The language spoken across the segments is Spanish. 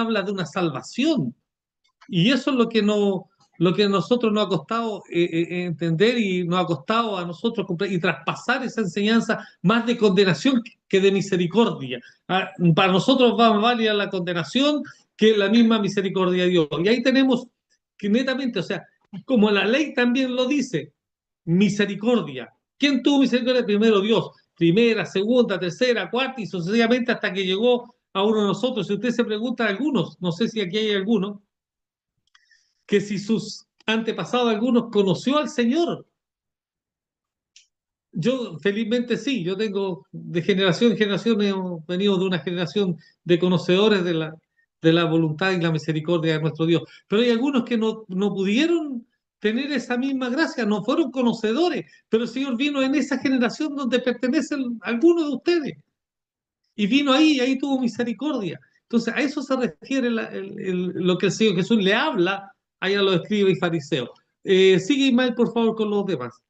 habla de una salvación. Y eso es lo que a nosotros nos ha costado entender y nos ha costado a nosotros y traspasar esa enseñanza más de condenación que de misericordia. Para nosotros va más válida la condenación que la misma misericordia de Dios. Y ahí tenemos que netamente, o sea, como la ley también lo dice, misericordia. ¿Quién tuvo misericordia? Primero Dios. Primera, segunda, tercera, cuarta y sucesivamente hasta que llegó a uno de nosotros. Si usted se pregunta a algunos, no sé si aquí hay algunos, que si sus antepasados algunos conoció al Señor. Yo felizmente sí, yo tengo de generación en generación, he venido de una generación de conocedores de la voluntad y la misericordia de nuestro Dios. Pero hay algunos que no pudieron tener esa misma gracia, no fueron conocedores, pero el Señor vino en esa generación donde pertenecen algunos de ustedes. Y vino ahí y ahí tuvo misericordia. Entonces, a eso se refiere lo que el Señor Jesús le habla ahí a los escribas y fariseos. Sigue, Ismael, por favor, con los demás.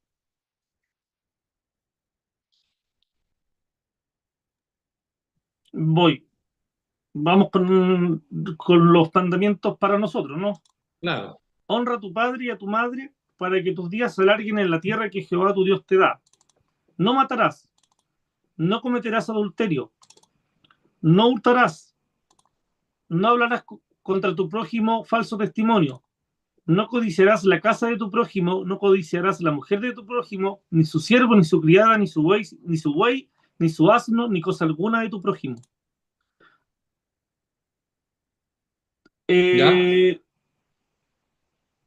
Voy. Vamos con los mandamientos para nosotros, ¿no? Claro. Honra a tu padre y a tu madre para que tus días se alarguen en la tierra que Jehová tu Dios te da. No matarás, no cometerás adulterio, no hurtarás, no hablarás contra tu prójimo falso testimonio, no codiciarás la casa de tu prójimo, no codiciarás la mujer de tu prójimo, ni su siervo, ni su criada, ni su buey, ni su asno, ni cosa alguna de tu prójimo. ¿Ya? Eh,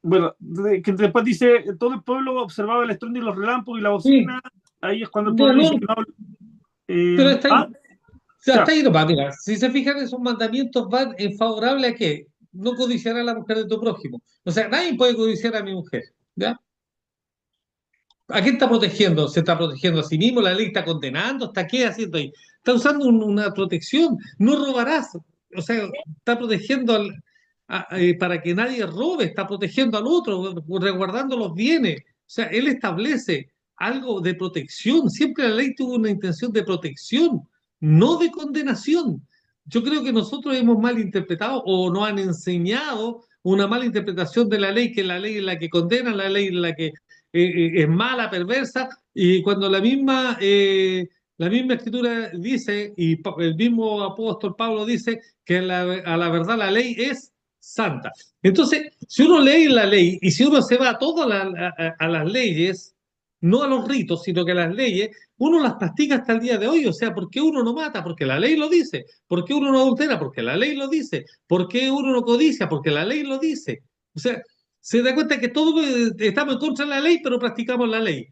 bueno, que después dice, todo el pueblo observaba el estruendo y los relámpagos y la Sí. bocina. Ahí es cuando el No, pueblo dice no, que no. pero está ahí. Ah, O sea, ya, está ahí nomás, mira. Si se fijan, esos mandamientos van en favorable a qué? No codiciará a la mujer de tu prójimo. O sea, nadie puede codiciar a mi mujer. ¿Ya? ¿A quién está protegiendo? ¿Se está protegiendo a sí mismo? ¿La ley está condenando? ¿Está qué haciendo ahí? Está usando una protección. No robarás. O sea, está protegiendo para que nadie robe, está protegiendo al otro, resguardando los bienes. O sea, él establece algo de protección. Siempre la ley tuvo una intención de protección, no de condenación. Yo creo que nosotros hemos malinterpretado o nos han enseñado una mala interpretación de la ley, que la ley es la que condena, la ley es la que es mala, perversa, y cuando la misma escritura dice, y el mismo apóstol Pablo dice, que a la verdad la ley es santa. Entonces, si uno lee la ley y si uno se va a todas a las leyes, no a los ritos, sino que a las leyes, uno las practica hasta el día de hoy. O sea, ¿por qué uno no mata? Porque la ley lo dice. ¿Por qué uno no adultera? Porque la ley lo dice. ¿Por qué uno no codicia? Porque la ley lo dice. O sea, se da cuenta que todos estamos en contra de la ley, pero practicamos la ley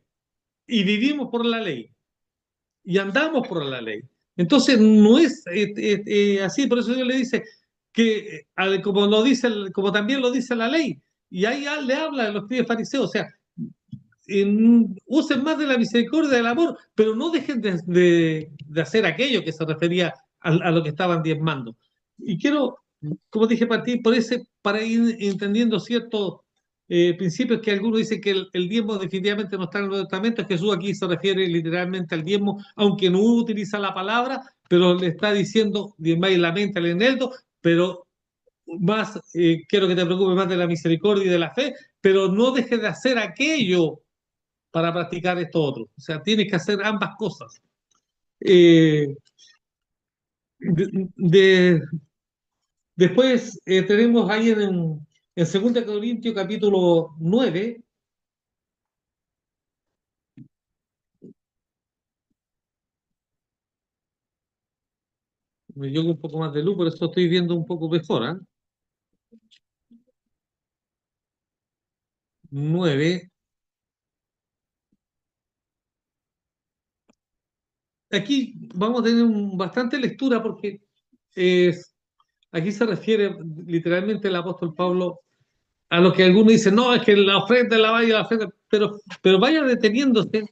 y vivimos por la ley y andamos por la ley. Entonces no es así, por eso Dios le dice que, como lo dice, como también lo dice la ley, y ahí le habla a los pibes fariseos, o sea, usen más de la misericordia y del amor, pero no dejen de hacer aquello que se refería a lo que estaban diezmando. Y quiero, como dije, partir por para ir entendiendo ciertos principios que algunos dicen que el diezmo definitivamente no está en el Nuevo Testamento. Jesús aquí se refiere literalmente al diezmo, aunque no utiliza la palabra, pero le está diciendo diezmáis la mente, el eneldo, pero más, quiero que te preocupes más de la misericordia y de la fe, pero no dejes de hacer aquello para practicar esto otro. O sea, tienes que hacer ambas cosas. Eh, de, de, después tenemos ahí en 2 Corintios capítulo 9, me llevo un poco más de luz, por eso estoy viendo un poco mejor. 9. Aquí vamos a tener bastante lectura porque es, aquí se refiere literalmente el apóstol Pablo a lo que algunos dicen, no, es que la ofrenda la vaya, la ofrenda, pero vaya deteniéndose.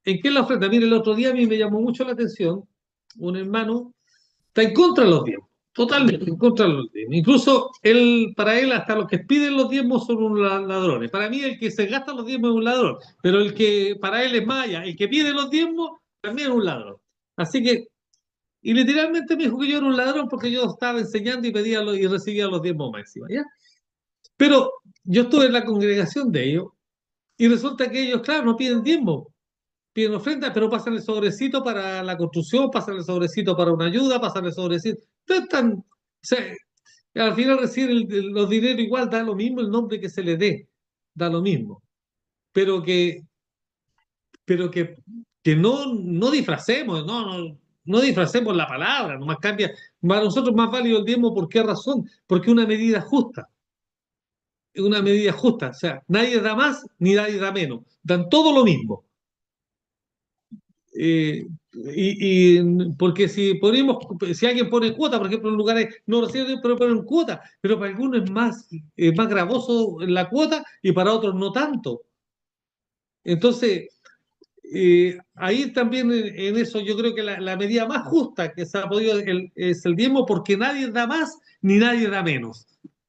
¿En qué es la ofrenda? Mire, el otro día a mí me llamó mucho la atención un hermano está en contra de los diezmos, totalmente en contra de los diezmos. Incluso para él, hasta los que piden los diezmos son unos ladrones. Para mí, el que se gasta los diezmos es un ladrón, pero el que para él es maya, el que pide los diezmos también es un ladrón. Así que Y literalmente me dijo que yo era un ladrón porque yo estaba enseñando y pedía y recibía los diezmos máximos, ¿ya? Pero yo estuve en la congregación de ellos y resulta que ellos, claro, no piden diezmo, piden ofrenda, pero pasan el sobrecito para la construcción, pasan el sobrecito para una ayuda, pasan el sobrecito. Entonces, o sea, al final reciben los dineros igual, da lo mismo el nombre que se le dé, da lo mismo. Pero pero que no disfracemos, no disfracemos la palabra, nomás cambia. Para nosotros más válido el diezmo, ¿por qué razón? Porque es una medida justa, o sea, nadie da más ni nadie da menos, dan todo lo mismo. Porque si alguien pone cuota, por ejemplo, en lugares no reciben, pero ponen cuota, pero para algunos es más gravoso la cuota y para otros no tanto. Entonces, ahí también en eso yo creo que la medida más justa que se ha podido es el diezmo, porque nadie da más ni nadie da menos.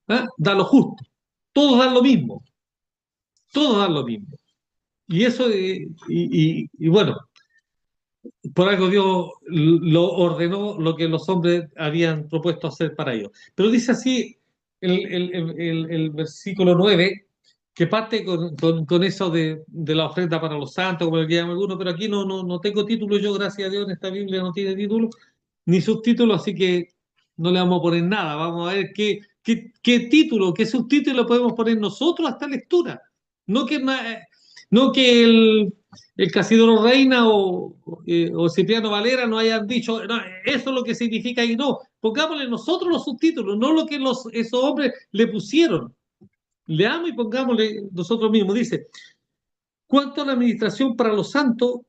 ¿Ah? Da lo justo. Todos dan lo mismo. Todos dan lo mismo. Y eso, y bueno, por algo Dios lo ordenó lo que los hombres habían propuesto hacer para ellos. Pero dice así el versículo 9 que parte con eso de la ofrenda para los santos, como le llaman algunos, pero aquí no tengo título yo, gracias a Dios, en esta Biblia no tiene título, ni subtítulo, así que no le vamos a poner nada. Vamos a ver qué título, qué subtítulo podemos poner nosotros a esta lectura. No que, no que el Casidoro Reina o Cipriano Valera nos hayan dicho, no, eso es lo que significa y no. Pongámosle nosotros los subtítulos, no lo que esos hombres le pusieron. Leamos y pongámosle nosotros mismos. Dice, cuanto a la administración para los santos,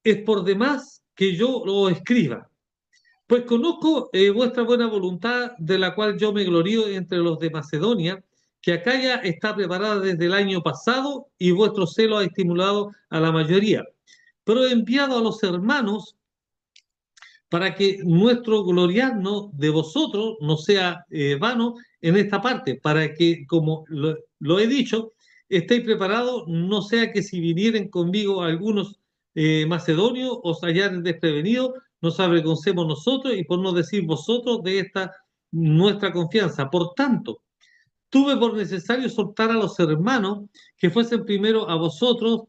es por demás que yo lo escriba. Pues conozco vuestra buena voluntad, de la cual yo me glorío entre los de Macedonia, que Acaya está preparada desde el año pasado y vuestro celo ha estimulado a la mayoría. Pero he enviado a los hermanos para que nuestro gloriarnos de vosotros no sea vano en esta parte, para que, como lo he dicho, estéis preparados, no sea que si vinieren conmigo algunos macedonios os halláis desprevenidos, nos avergoncemos nosotros y por no decir vosotros de esta nuestra confianza. Por tanto, tuve por necesario soltar a los hermanos que fuesen primero a vosotros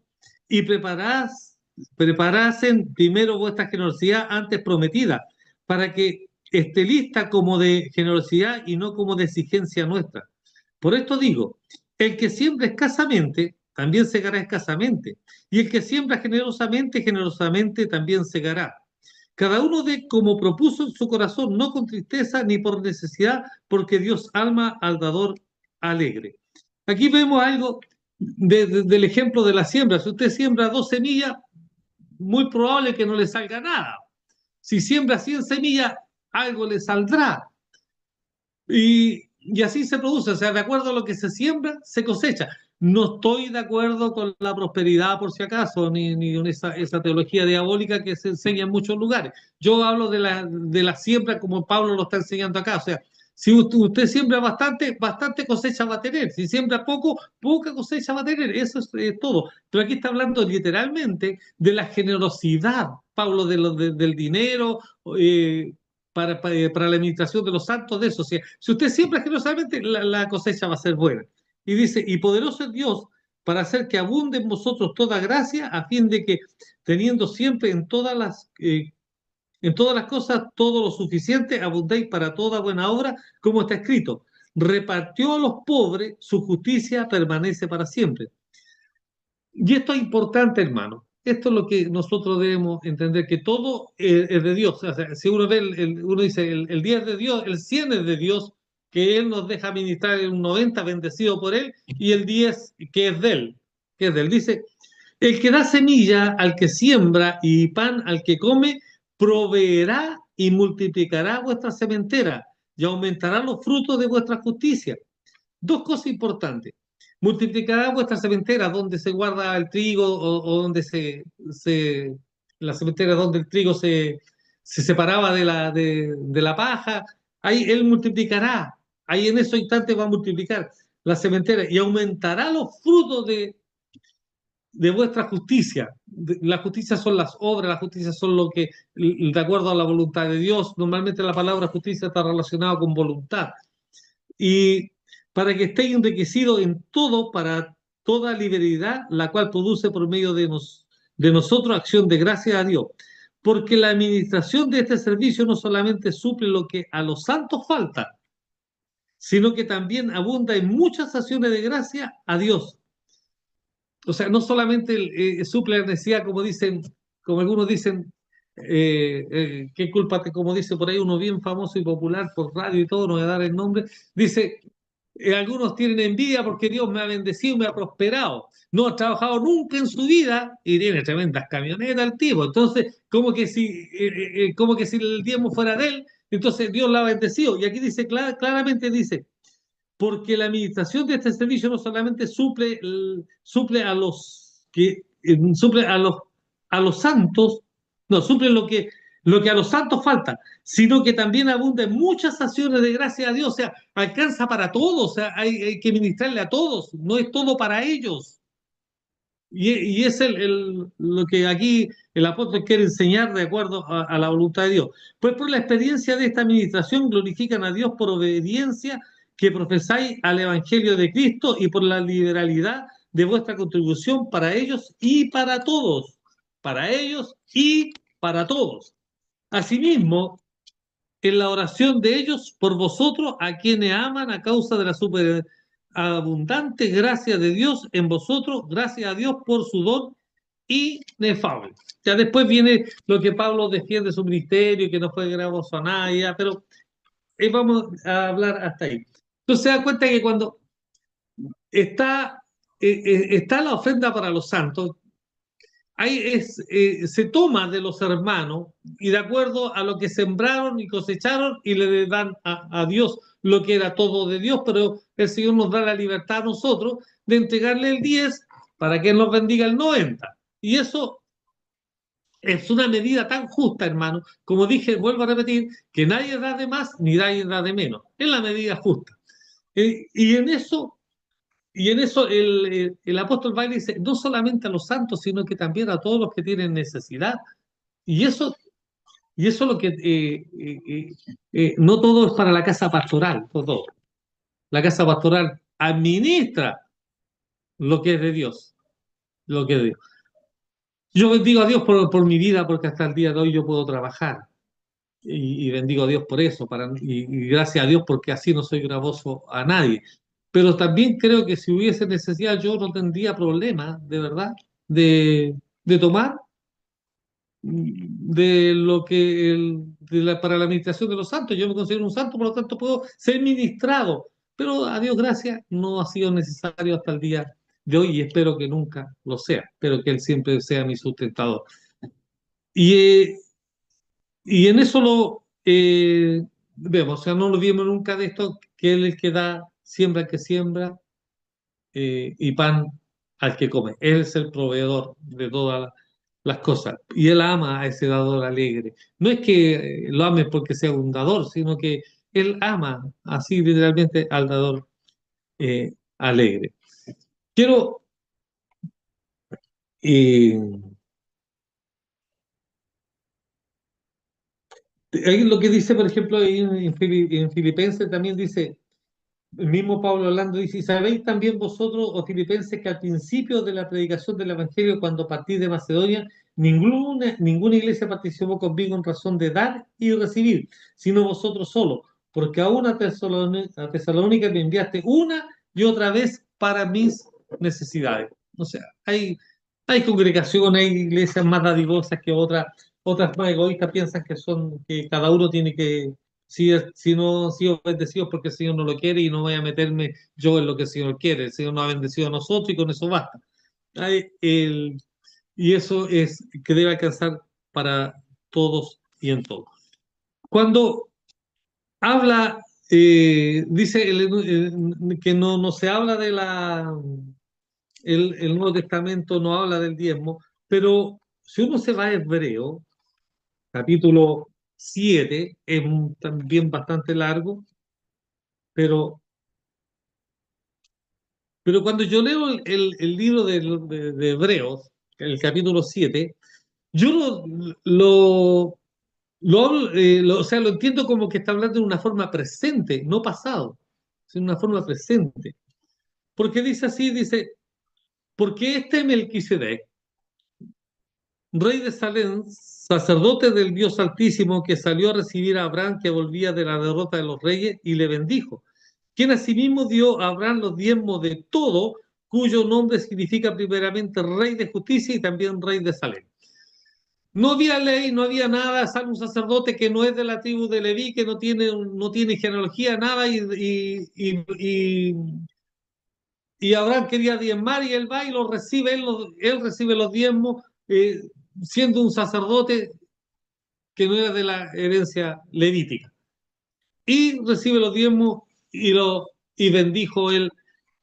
y preparasen primero vuestra generosidad antes prometida, para que esté lista como de generosidad y no como de exigencia nuestra. Por esto digo, el que siembra escasamente, también segará escasamente, y el que siembra generosamente, generosamente también segará. Cada uno de como propuso en su corazón, no con tristeza ni por necesidad, porque Dios alma al dador alegre. Aquí vemos algo del ejemplo de la siembra. Si usted siembra 2 semillas, muy probable que no le salga nada. Si siembra 100 semillas, algo le saldrá. Y así se produce, o sea, de acuerdo a lo que se siembra, se cosecha. No estoy de acuerdo con la prosperidad, por si acaso, ni con esa teología diabólica que se enseña en muchos lugares. Yo hablo de la siembra como Pablo lo está enseñando acá. O sea, si usted siembra bastante, bastante cosecha va a tener. Si siembra poco, poca cosecha va a tener. Eso es todo. Pero aquí está hablando literalmente de la generosidad, Pablo, del dinero. Para la administración de los santos de eso. O sea, si usted siembra generosamente, la cosecha va a ser buena. Y dice, y poderoso es Dios para hacer que abunde en vosotros toda gracia, a fin de que, teniendo siempre en todas las cosas todo lo suficiente, abundéis para toda buena obra, como está escrito. Repartió a los pobres, su justicia permanece para siempre. Y esto es importante, hermano. Esto es lo que nosotros debemos entender, que todo es de Dios. O sea, si uno ve, uno dice, el 10 es de Dios, el 100 es de Dios, que Él nos deja ministrar en un 90 bendecido por Él, y el 10 que es de Él, que es de Él. Dice, el que da semilla al que siembra y pan al que come, proveerá y multiplicará vuestra sementera y aumentará los frutos de vuestra justicia. Dos cosas importantes. Multiplicará vuestra sementera donde se guarda el trigo o donde la sementera donde el trigo se separaba de la paja. Ahí él multiplicará. Ahí en esos instantes va a multiplicar la sementera y aumentará los frutos de vuestra justicia. La justicia son las obras, la justicia son lo que, de acuerdo a la voluntad de Dios. Normalmente la palabra justicia está relacionada con voluntad. Y para que estéis enriquecidos en todo, para toda liberalidad, la cual produce por medio de nosotros acción de gracia a Dios. Porque la administración de este servicio no solamente suple lo que a los santos falta, sino que también abunda en muchas acciones de gracia a Dios. O sea, no solamente suple la necesidad, como dicen, como algunos dicen, qué culpa, como dice por ahí uno bien famoso y popular por radio y todo, no voy a dar el nombre, dice, algunos tienen envidia porque Dios me ha bendecido, me ha prosperado. No ha trabajado nunca en su vida y tiene tremendas camionetas el tipo. Entonces, como que si el diezmo fuera de él, entonces Dios la ha bendecido. Y aquí dice, claramente dice, porque la administración de este servicio no solamente suple a los que suple a los santos, no, suple lo que a los santos falta, sino que también abunda en muchas acciones de gracia a Dios, o sea, alcanza para todos, o sea, hay que ministrarle a todos, no es todo para ellos. Y es lo que aquí el apóstol quiere enseñar de acuerdo a la voluntad de Dios. Pues por la experiencia de esta administración glorifican a Dios por obediencia que profesáis al Evangelio de Cristo y por la liberalidad de vuestra contribución para ellos y para todos. Para ellos y para todos. Asimismo, en la oración de ellos por vosotros, a quienes aman a causa de la superabundante gracia de Dios en vosotros, gracias a Dios por su don inefable. Ya después viene lo que Pablo defiende su ministerio, que no fue gravoso a nadie, ya, pero vamos a hablar hasta ahí. Entonces se da cuenta que cuando está, está la ofrenda para los santos, se toma de los hermanos y de acuerdo a lo que sembraron y cosecharon y le dan a Dios lo que era todo de Dios, pero el Señor nos da la libertad a nosotros de entregarle el 10 para que Él nos bendiga el 90. Y eso es una medida tan justa, hermano, como dije, vuelvo a repetir, que nadie da de más ni nadie da de menos. Es la medida justa. Y en eso el apóstol Pablo dice, no solamente a los santos, sino que también a todos los que tienen necesidad. Y eso, y eso es lo que no todo es para la casa pastoral, no todo. La casa pastoral administra lo que es de Dios, lo que es de Dios. Yo bendigo a Dios por mi vida, porque hasta el día de hoy yo puedo trabajar. Y bendigo a Dios por eso, y gracias a Dios porque así no soy gravoso a nadie. Pero también creo que si hubiese necesidad yo no tendría problema, de verdad, de tomar de lo que para la administración de los santos. Yo me considero un santo, por lo tanto puedo ser ministrado. Pero a Dios gracias, no ha sido necesario hasta el día de hoy y espero que nunca lo sea. Espero que Él siempre sea mi sustentador. Y, y en eso vemos, o sea, no lo vimos nunca de esto, que Él es el que da, siembra al que siembra y pan al que come. Él es el proveedor de todas las cosas y Él ama a ese dador alegre. No es que lo ame porque sea un dador, sino que Él ama así literalmente al dador alegre. Quiero, eh, ahí lo que dice, por ejemplo, en Filipenses también dice, el mismo Pablo hablando dice, ¿sabéis también vosotros, os filipenses, que al principio de la predicación del Evangelio, cuando partí de Macedonia, ninguna iglesia participó conmigo en razón de dar y recibir, sino vosotros solo, porque aún a Tesalónica me enviaste una y otra vez para mis necesidades. O sea, hay congregaciones, hay iglesias más dadivosas que otras más egoístas piensan que cada uno tiene que si no sigo bendecido porque el Señor no lo quiere y no voy a meterme yo en lo que el Señor quiere. El Señor nos ha bendecido a nosotros y con eso basta. Ay, y eso es que debe alcanzar para todos y en todo. Cuando habla, dice que no se habla el Nuevo Testamento no habla del diezmo, pero si uno se va a Hebreo, capítulo 7 es también bastante largo, pero Pero cuando yo leo el libro de Hebreos, el capítulo 7, yo o sea, lo entiendo como que está hablando de una forma presente, no pasado, sino una forma presente. Porque dice así, dice, porque este Melquisedec, rey de Salem, sacerdote del Dios Altísimo, que salió a recibir a Abraham, que volvía de la derrota de los reyes, y le bendijo, quien asimismo dio a Abraham los diezmos de todo, cuyo nombre significa primeramente rey de justicia y también rey de Salem. No había ley, no había nada, salvo un sacerdote que no es de la tribu de Leví, que no tiene genealogía, nada, y Abraham quería diezmar y él va y lo recibe, él recibe los diezmos, eh, siendo un sacerdote que no era de la herencia levítica. Y recibe los diezmos y bendijo él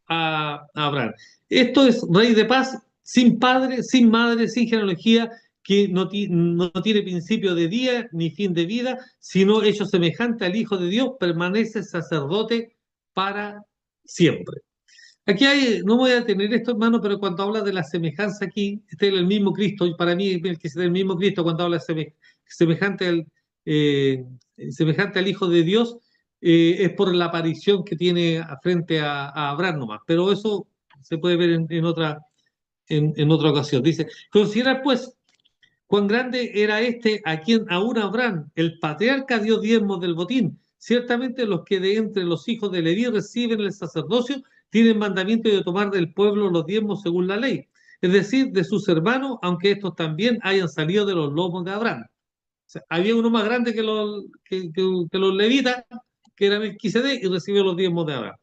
a Abraham. Esto es rey de paz, sin padre, sin madre, sin genealogía, que no tiene principio de día ni fin de vida, sino hecho semejante al Hijo de Dios, permanece sacerdote para siempre. Aquí no voy a tener esto, hermano, pero cuando habla de la semejanza aquí, este es el mismo Cristo, y para mí el que es el mismo Cristo cuando habla semejante al, eh, semejante al Hijo de Dios, es por la aparición que tiene frente a Abraham nomás, pero eso se puede ver en otra ocasión. Dice, considera pues cuán grande era este a quien aún Abraham, el patriarca, dio diezmos del botín. Ciertamente los que de entre los hijos de Leví reciben el sacerdocio tienen mandamiento de tomar del pueblo los diezmos según la ley, es decir, de sus hermanos, aunque estos también hayan salido de los lomos de Abraham. O sea, había uno más grande que los levitas, que era Melquisedec, y recibió los diezmos de Abraham.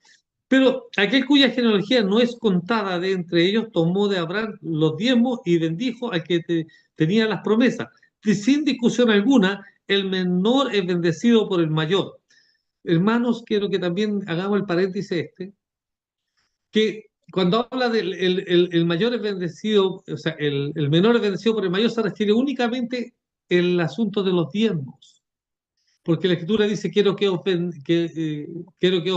Pero aquel cuya genealogía no es contada de entre ellos, tomó de Abraham los diezmos y bendijo al que tenía las promesas. Y sin discusión alguna, el menor es bendecido por el mayor. Hermanos, quiero que también hagamos el paréntesis que cuando habla del el mayor es bendecido, o sea, el menor es bendecido por el mayor, se refiere únicamente el asunto de los diezmos. Porque la Escritura dice, quiero que os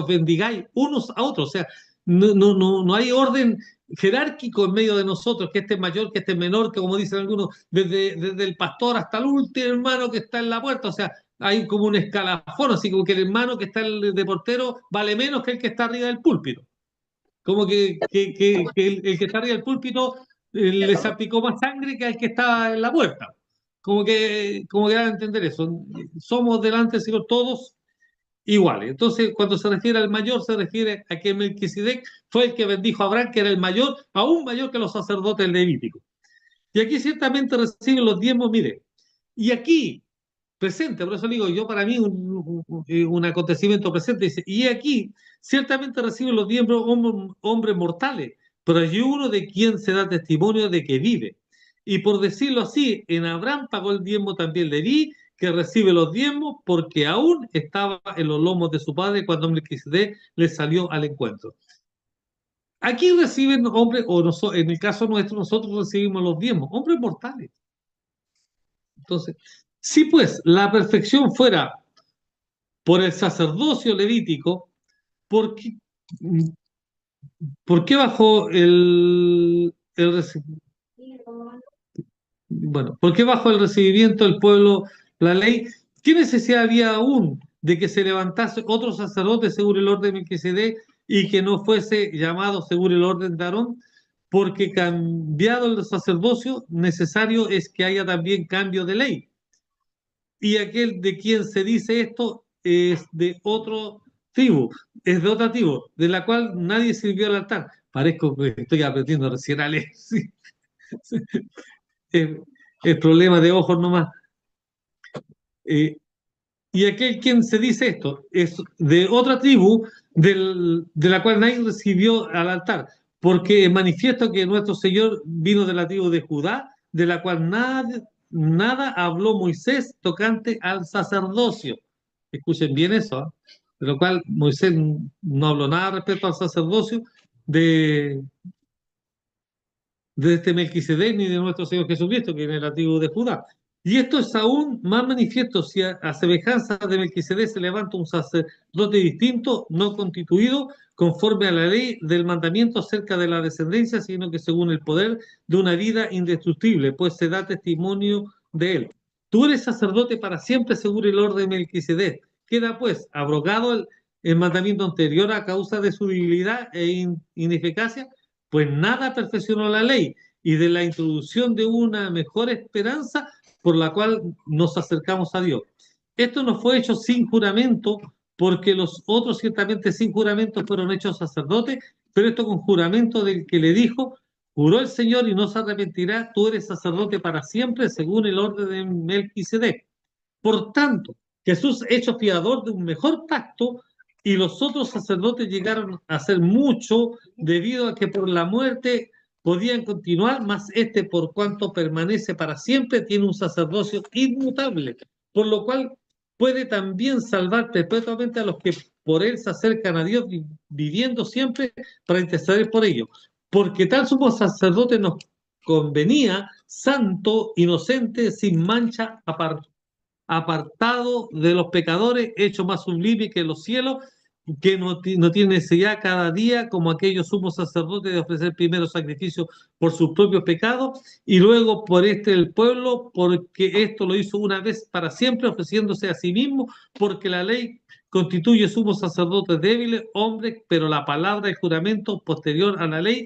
bendigáis unos a otros. O sea, no hay orden jerárquico en medio de nosotros, que este es mayor, que este es menor, que como dicen algunos, desde el pastor hasta el último hermano que está en la puerta. O sea, hay como un escalafón, así como que el hermano que está de portero vale menos que el que está arriba del púlpito. Como que el que está arriba del púlpito le salpicó más sangre que al que está en la puerta. Como que dan a entender eso. Somos delante del Señor todos iguales. Entonces, cuando se refiere al mayor, se refiere a que Melquisedec fue el que bendijo a Abraham, que era el mayor, aún mayor que los sacerdotes levíticos. Y aquí ciertamente reciben los diezmos, mire. Y aquí, presente, por eso digo, yo para mí un acontecimiento presente, dice, y aquí ciertamente reciben los diezmos hombres mortales, pero hay uno de quien se da testimonio de que vive. Y por decirlo así, en Abraham pagó el diezmo también Leví, que recibe los diezmos porque aún estaba en los lomos de su padre cuando Melquisedec le salió al encuentro. Aquí reciben hombres, en el caso nuestro, nosotros recibimos los diezmos, hombres mortales. Entonces, si pues la perfección fuera por el sacerdocio levítico, ¿por qué, por qué bajo bueno, ¿por qué bajo el recibimiento del pueblo la ley? ¿Qué necesidad había aún de que se levantase otro sacerdote según el orden de Melquisedec y que no fuese llamado según el orden de Aarón? Porque cambiado el sacerdocio, necesario es que haya también cambio de ley. Y aquel de quien se dice esto es de otro tribu, es de otra tribu, de la cual nadie sirvió al altar. Parezco que estoy aprendiendo recién a leer. Sí. El problema de ojos nomás. Eh, y aquel quien se dice esto es de otra tribu de la cual nadie recibió al altar, porque es manifiesto que nuestro Señor vino de la tribu de Judá, de la cual nada habló Moisés tocante al sacerdocio. Escuchen bien eso, ¿eh? De lo cual Moisés no habló nada respecto al sacerdocio de, de este Melquisedec ni de nuestro Señor Jesucristo, que es de la tribu de Judá. Y esto es aún más manifiesto si a semejanza de Melquisedec se levanta un sacerdote distinto, no constituido conforme a la ley del mandamiento acerca de la descendencia, sino que según el poder de una vida indestructible, pues se da testimonio de él. Tú eres sacerdote para siempre según el orden de Melquisedec. Queda pues abrogado el mandamiento anterior a causa de su debilidad e ineficacia, pues nada perfeccionó la ley, y de la introducción de una mejor esperanza por la cual nos acercamos a Dios. Esto no fue hecho sin juramento, porque los otros ciertamente sin juramento fueron hechos sacerdotes, pero esto con juramento del que le dijo: juró el Señor y no se arrepentirá, tú eres sacerdote para siempre según el orden de Melquisedec. Por tanto, Jesús hecho fiador de un mejor pacto, y los otros sacerdotes llegaron a ser mucho debido a que por la muerte podían continuar, mas este, por cuanto permanece para siempre, tiene un sacerdocio inmutable, por lo cual puede también salvar perpetuamente a los que por él se acercan a Dios, viviendo siempre para interceder por ellos. Porque tal sumo sacerdote nos convenía, santo, inocente, sin mancha, apartado de los pecadores, hecho más sublime que los cielos, que no tiene necesidad cada día, como aquellos sumos sacerdotes, de ofrecer primero sacrificio por sus propios pecados y luego por el pueblo, porque esto lo hizo una vez para siempre, ofreciéndose a sí mismo, porque la ley constituye sumos sacerdotes débiles, hombres, pero la palabra del juramento posterior a la ley,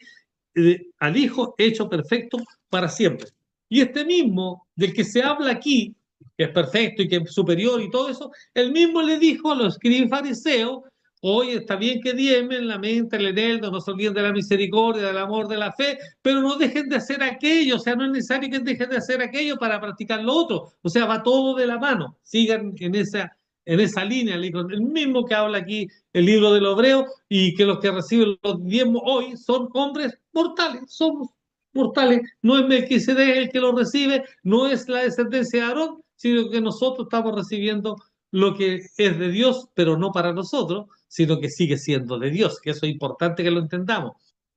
al Hijo hecho perfecto para siempre. Y este mismo del que se habla aquí, que es perfecto y que es superior y todo eso, él mismo le dijo a los escribas fariseos: oye, está bien que diezmen, lamenten, el eneldo, no se olviden de la misericordia, del amor, de la fe, pero no dejen de hacer aquello. O sea, no es necesario que dejen de hacer aquello para practicar lo otro. O sea, va todo de la mano. Sigan en esa línea, el mismo que habla aquí el libro del Hebreo, y que los que reciben los diezmos hoy son hombres mortales, somos mortales. No es Melquisedec el que lo recibe, no es la descendencia de Aarón, sino que nosotros estamos recibiendo lo que es de Dios, pero no para nosotros, sino que sigue siendo de Dios, que eso es importante que lo entendamos.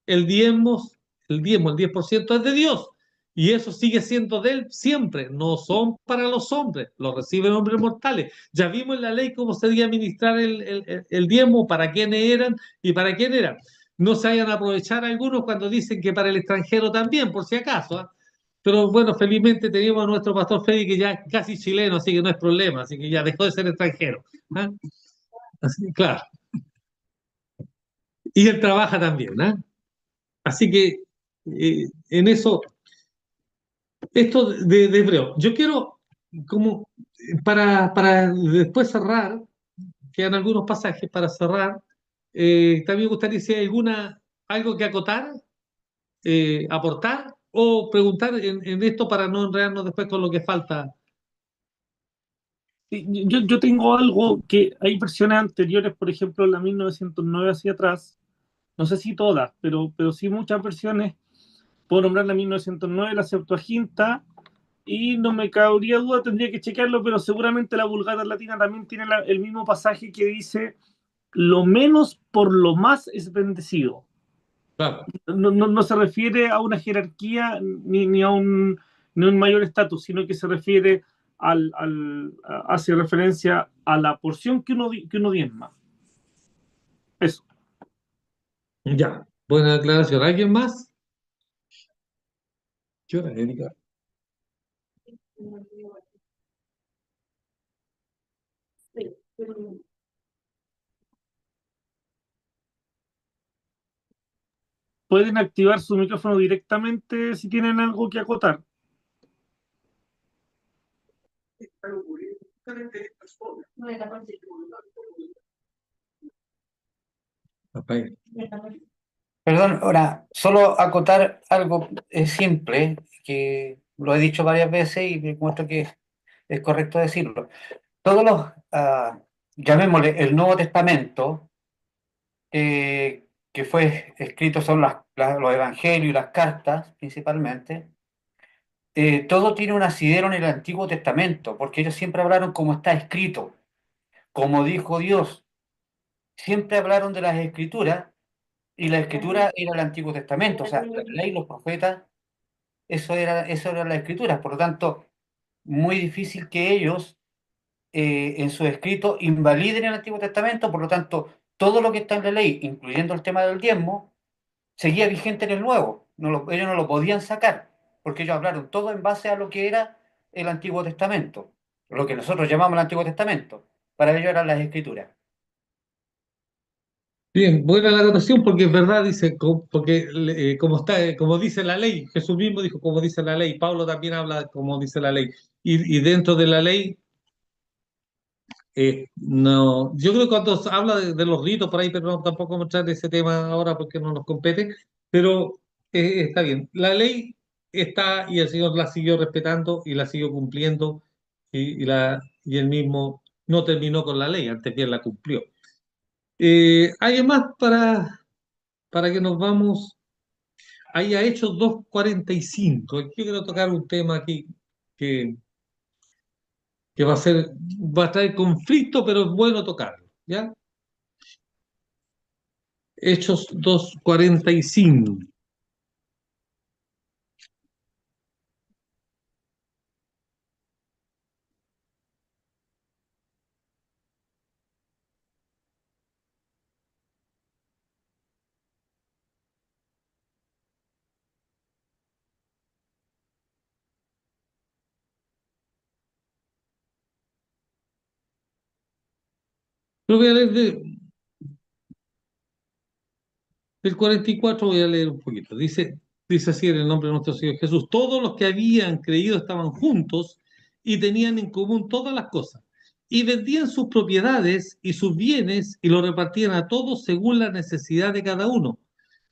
El diezmo, el 10% es de Dios, y eso sigue siendo de Él siempre, no son para los hombres, lo reciben hombres mortales. Ya vimos en la ley cómo se debía administrar el diezmo, para quiénes eran y para quién eran. No se vayan a aprovechar algunos cuando dicen que para el extranjero también, por si acaso, ¿eh? Pero bueno, felizmente teníamos a nuestro pastor Freddy, que ya es casi chileno, así que no es problema, así que ya dejó de ser extranjero. ¿Ah? Así, claro. Y él trabaja también, ¿ah? Así que en eso, esto de hebreo, yo quiero, como para después cerrar, quedan algunos pasajes para cerrar. También me gustaría si hay algo que acotar, aportar o preguntar en esto, para no enredarnos después con lo que falta. Yo tengo algo que hay versiones anteriores, por ejemplo, la 1909 hacia atrás, no sé si todas, pero sí muchas versiones. Puedo nombrar la 1909, la Septuaginta, y no me cabría duda, tendría que chequearlo, pero seguramente la Vulgata Latina también tiene el mismo pasaje que dice: lo menos por lo más es bendecido. Claro. No se refiere a una jerarquía ni a un mayor estatus, sino que se refiere hace referencia a la porción que uno diezma. Eso. Ya, buena aclaración. ¿Alguien más? ¿Qué hora, Erika? Pueden activar su micrófono directamente si tienen algo que acotar. Rafael. Perdón, ahora, solo acotar algo simple, que lo he dicho varias veces y me encuentro que es correcto decirlo. Todos los, llamémosle el Nuevo Testamento, que fue escrito, son los evangelios y las cartas principalmente, todo tiene un asidero en el Antiguo Testamento, porque ellos siempre hablaron como está escrito, como dijo Dios. Siempre hablaron de las escrituras, y la escritura era el Antiguo Testamento, o sea, la ley, los profetas. Eso era la escritura. Por lo tanto, muy difícil que ellos en su escrito invaliden el Antiguo Testamento, por lo tanto, todo lo que está en la ley, incluyendo el tema del diezmo, seguía vigente en el Nuevo. Ellos no lo podían sacar, porque ellos hablaron todo en base a lo que era el Antiguo Testamento, lo que nosotros llamamos el Antiguo Testamento. Para ellos eran las Escrituras. Bien, buena la anotación porque es verdad, dice, porque como está, como dice la ley, Jesús mismo dijo como dice la ley, Pablo también habla como dice la ley, y dentro de la ley, no, yo creo que cuando se habla de los ritos por ahí, pero no, tampoco vamos a entrar en ese tema ahora porque no nos compete, pero está bien, la ley está y el Señor la siguió respetando y la siguió cumpliendo y él mismo no terminó con la ley, antes bien la cumplió. ¿Hay más para que nos vamos ahí a Hechos 2:45? Aquí yo quiero tocar un tema aquí que, que va a traer conflicto, pero es bueno tocarlo, ¿ya? Hechos 2:45. Lo voy a leer del 44, voy a leer un poquito. Dice así en el nombre de nuestro Señor Jesús: todos los que habían creído estaban juntos y tenían en común todas las cosas. Y vendían sus propiedades y sus bienes y lo repartían a todos según la necesidad de cada uno.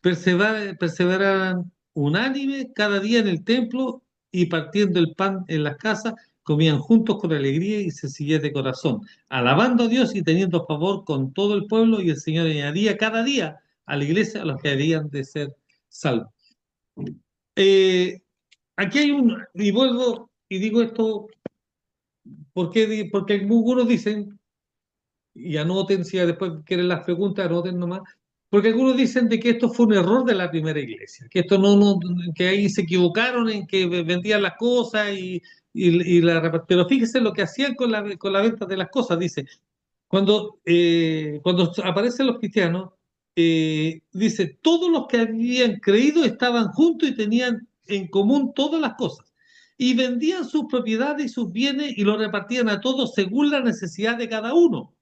Perseveraban unánime cada día en el templo y partiendo el pan en las casas, comían juntos con alegría y sencillez de corazón, alabando a Dios y teniendo favor con todo el pueblo, y el Señor añadía cada día a la iglesia a los que habían de ser salvos. Eh, Aquí hay y vuelvo y digo esto porque algunos dicen, y anoten si después quieren las preguntas, anoten nomás, porque algunos dicen de que esto fue un error de la primera iglesia, que esto que ahí se equivocaron en que vendían las cosas pero fíjese lo que hacían con la venta de las cosas, dice, cuando aparecen los cristianos, dice, todos los que habían creído estaban juntos y tenían en común todas las cosas. Y vendían sus propiedades y sus bienes y lo repartían a todos según la necesidad de cada uno.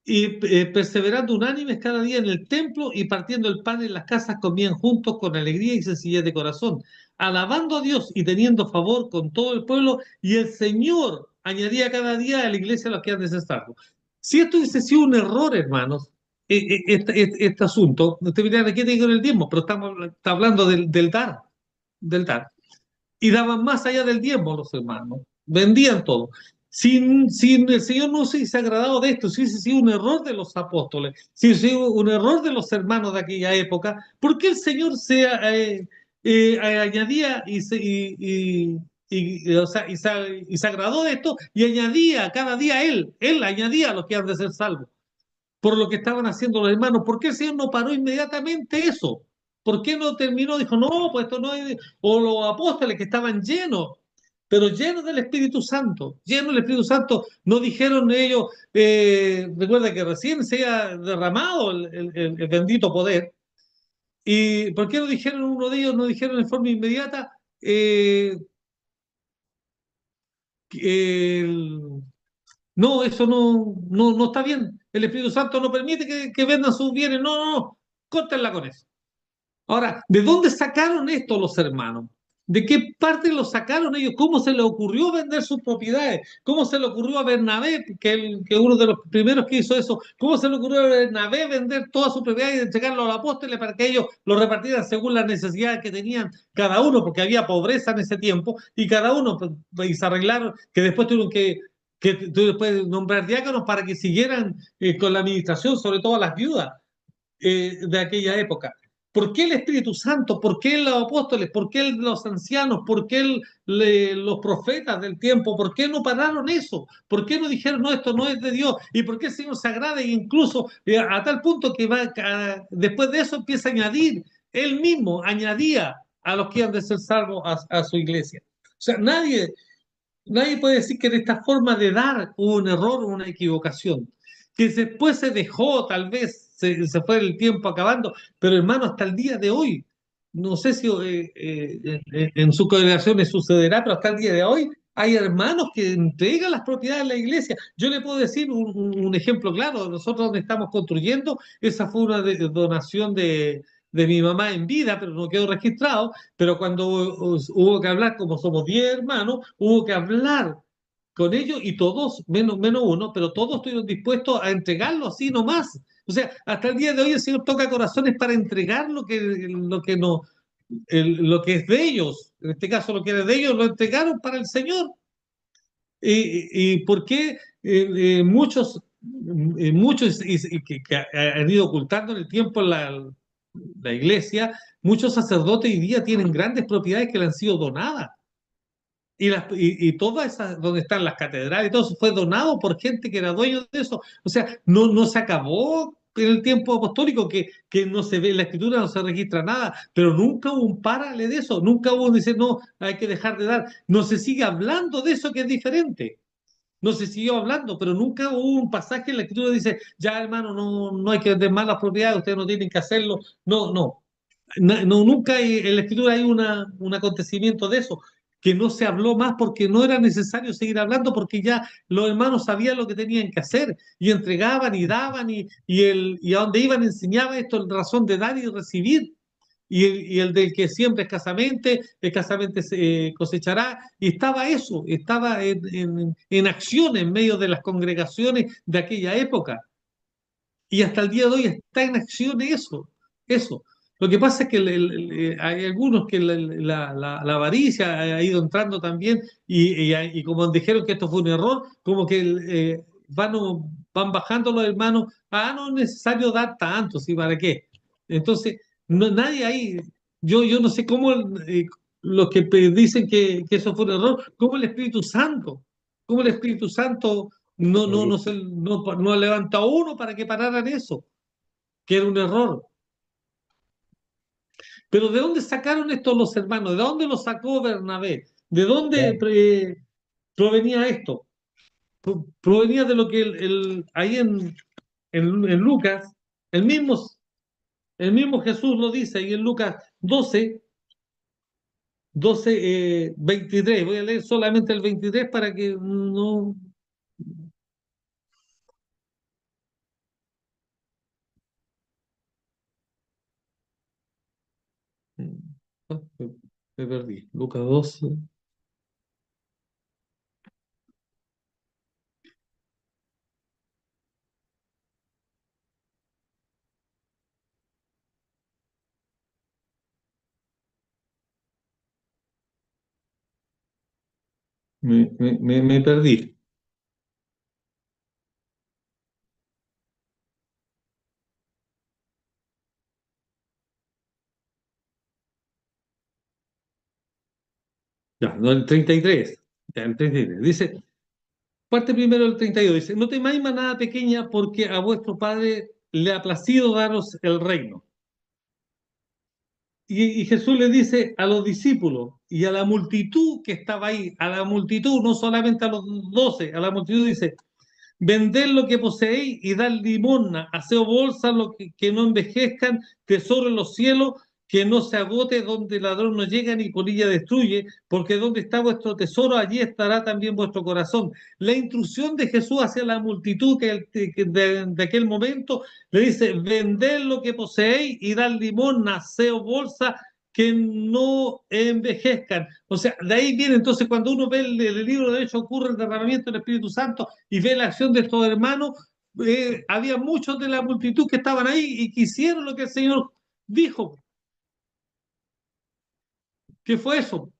Y perseverando unánimes cada día en el templo y partiendo el pan en las casas, comían juntos con alegría y sencillez de corazón, alabando a Dios y teniendo favor con todo el pueblo, y el Señor añadía cada día a la iglesia a los que han de ser salvos. Si esto hubiese sido un error, hermanos, este asunto, ustedes dirán, ¿qué tiene que ver el diezmo? Pero está hablando del dar. Y daban más allá del diezmo los hermanos, vendían todo. Sin el Señor no se hubiese agradado de esto, si hubiese sido un error de los apóstoles, si hubiese sido un error de los hermanos de aquella época, ¿por qué el Señor añadía o sea, y se agradó de esto y añadía cada día él añadía a los que han de ser salvos? Por lo que estaban haciendo los hermanos. ¿Por qué el Señor no paró inmediatamente eso? ¿Por qué no terminó? Dijo, no, pues esto no es... O los apóstoles que estaban llenos, pero llenos del Espíritu Santo, llenos del Espíritu Santo, no dijeron ellos, recuerda que recién se ha derramado el bendito poder. ¿Y por qué no dijeron uno de ellos, no dijeron en forma inmediata, el- no, eso no está bien. El Espíritu Santo no permite que vendan sus bienes. No, no, no. Córtenla con eso. Ahora, ¿de dónde sacaron esto los hermanos? ¿De qué parte lo sacaron ellos? ¿Cómo se le ocurrió vender sus propiedades? ¿Cómo se le ocurrió a Bernabé, que uno de los primeros que hizo eso? ¿Cómo se le ocurrió a Bernabé vender toda su propiedad y entregarlo a los apóstoles para que ellos lo repartieran según las necesidades que tenían cada uno? Porque había pobreza en ese tiempo y cada uno, y se arreglaron, que después tuvieron que después nombrar diáconos para que siguieran con la administración, sobre todo a las viudas de aquella época. ¿Por qué el Espíritu Santo? ¿Por qué los apóstoles? ¿Por qué los ancianos? ¿Por qué los profetas del tiempo? ¿Por qué no pararon eso? ¿Por qué no dijeron, no, esto no es de Dios? ¿Y por qué el Señor se agrada? E incluso a tal punto que después de eso empieza a añadir, él mismo añadía a los que han de ser salvos a su iglesia. sea, nadie puede decir que en esta forma de dar hubo un error o una equivocación. Que después se dejó, tal vez se fue el tiempo acabando, pero hermano, hasta el día de hoy, no sé si en sus congregaciones sucederá, pero hasta el día de hoy hay hermanos que entregan las propiedades de la iglesia. Yo le puedo decir un ejemplo claro, nosotros donde estamos construyendo, esa fue una donación de mi mamá en vida, pero no quedó registrado, pero cuando hubo que hablar, como somos 10 hermanos, hubo que hablar con ellos y todos, menos uno, pero todos estuvieron dispuestos a entregarlo así nomás. O sea, hasta el día de hoy el Señor toca corazones para entregar no, lo que es de ellos. En este caso, lo que era de ellos lo entregaron para el Señor. ¿Y por qué muchos que han ido ocultando en el tiempo la iglesia, muchos sacerdotes hoy día tienen grandes propiedades que le han sido donadas? Y todas esas, donde están las catedrales, y todo eso fue donado por gente que era dueño de eso. O sea, no se acabó en el tiempo apostólico que no se ve en la escritura, no se registra nada, pero nunca hubo un párale de eso, nunca hubo un dice, no, hay que dejar de dar. No se sigue hablando de eso que es diferente. No se siguió hablando, pero nunca hubo un pasaje en la escritura que dice, ya hermano, no hay que vender más las propiedades, ustedes no tienen que hacerlo. No, no. No, nunca en la escritura hay un acontecimiento de eso, que no se habló más porque no era necesario seguir hablando, porque ya los hermanos sabían lo que tenían que hacer y entregaban y daban y a donde iban enseñaba esto, en razón de dar y recibir. Y el del que siembra escasamente se cosechará. Y estaba eso, estaba en acción en medio de las congregaciones de aquella época. Y hasta el día de hoy está en acción eso. Lo que pasa es que hay algunos que la avaricia ha ido entrando también y como dijeron que esto fue un error, como que van bajando los hermanos, no es necesario dar tanto, ¿sí? ¿Para qué? Entonces, nadie ahí, yo no sé cómo los que dicen que eso fue un error, cómo el Espíritu Santo no levanta a uno para que pararan eso, que era un error. Pero ¿de dónde sacaron esto los hermanos? ¿De dónde lo sacó Bernabé? ¿De dónde provenía esto? Provenía de lo que ahí en Lucas, el mismo, el mismo Jesús lo dice, ahí en Lucas 23. Voy a leer solamente el 23 para que no... Me perdí. Lucas 12. Me perdí. Ya, no, el 33. Ya, el 33. Dice, parte primero el 32. Dice, no temáis manada pequeña porque a vuestro Padre le ha placido daros el reino. Y Jesús le dice a los discípulos y a la multitud que estaba ahí, a la multitud, no solamente a los 12, a la multitud dice, vended lo que poseéis y dad limosna, haced bolsas que no envejezcan, tesoro en los cielos, que no se agote, donde el ladrón no llega ni polilla destruye, porque donde está vuestro tesoro, allí estará también vuestro corazón. La instrucción de Jesús hacia la multitud de aquel momento le dice, vended lo que poseéis y dad limosna, haced bolsas que no envejezcan. O sea, de ahí viene entonces cuando uno ve el libro de Hechos, ocurre el derramamiento del Espíritu Santo y ve la acción de estos hermanos, había muchos de la multitud que estaban ahí y que hicieron lo que el Señor dijo. ¿Qué fue eso?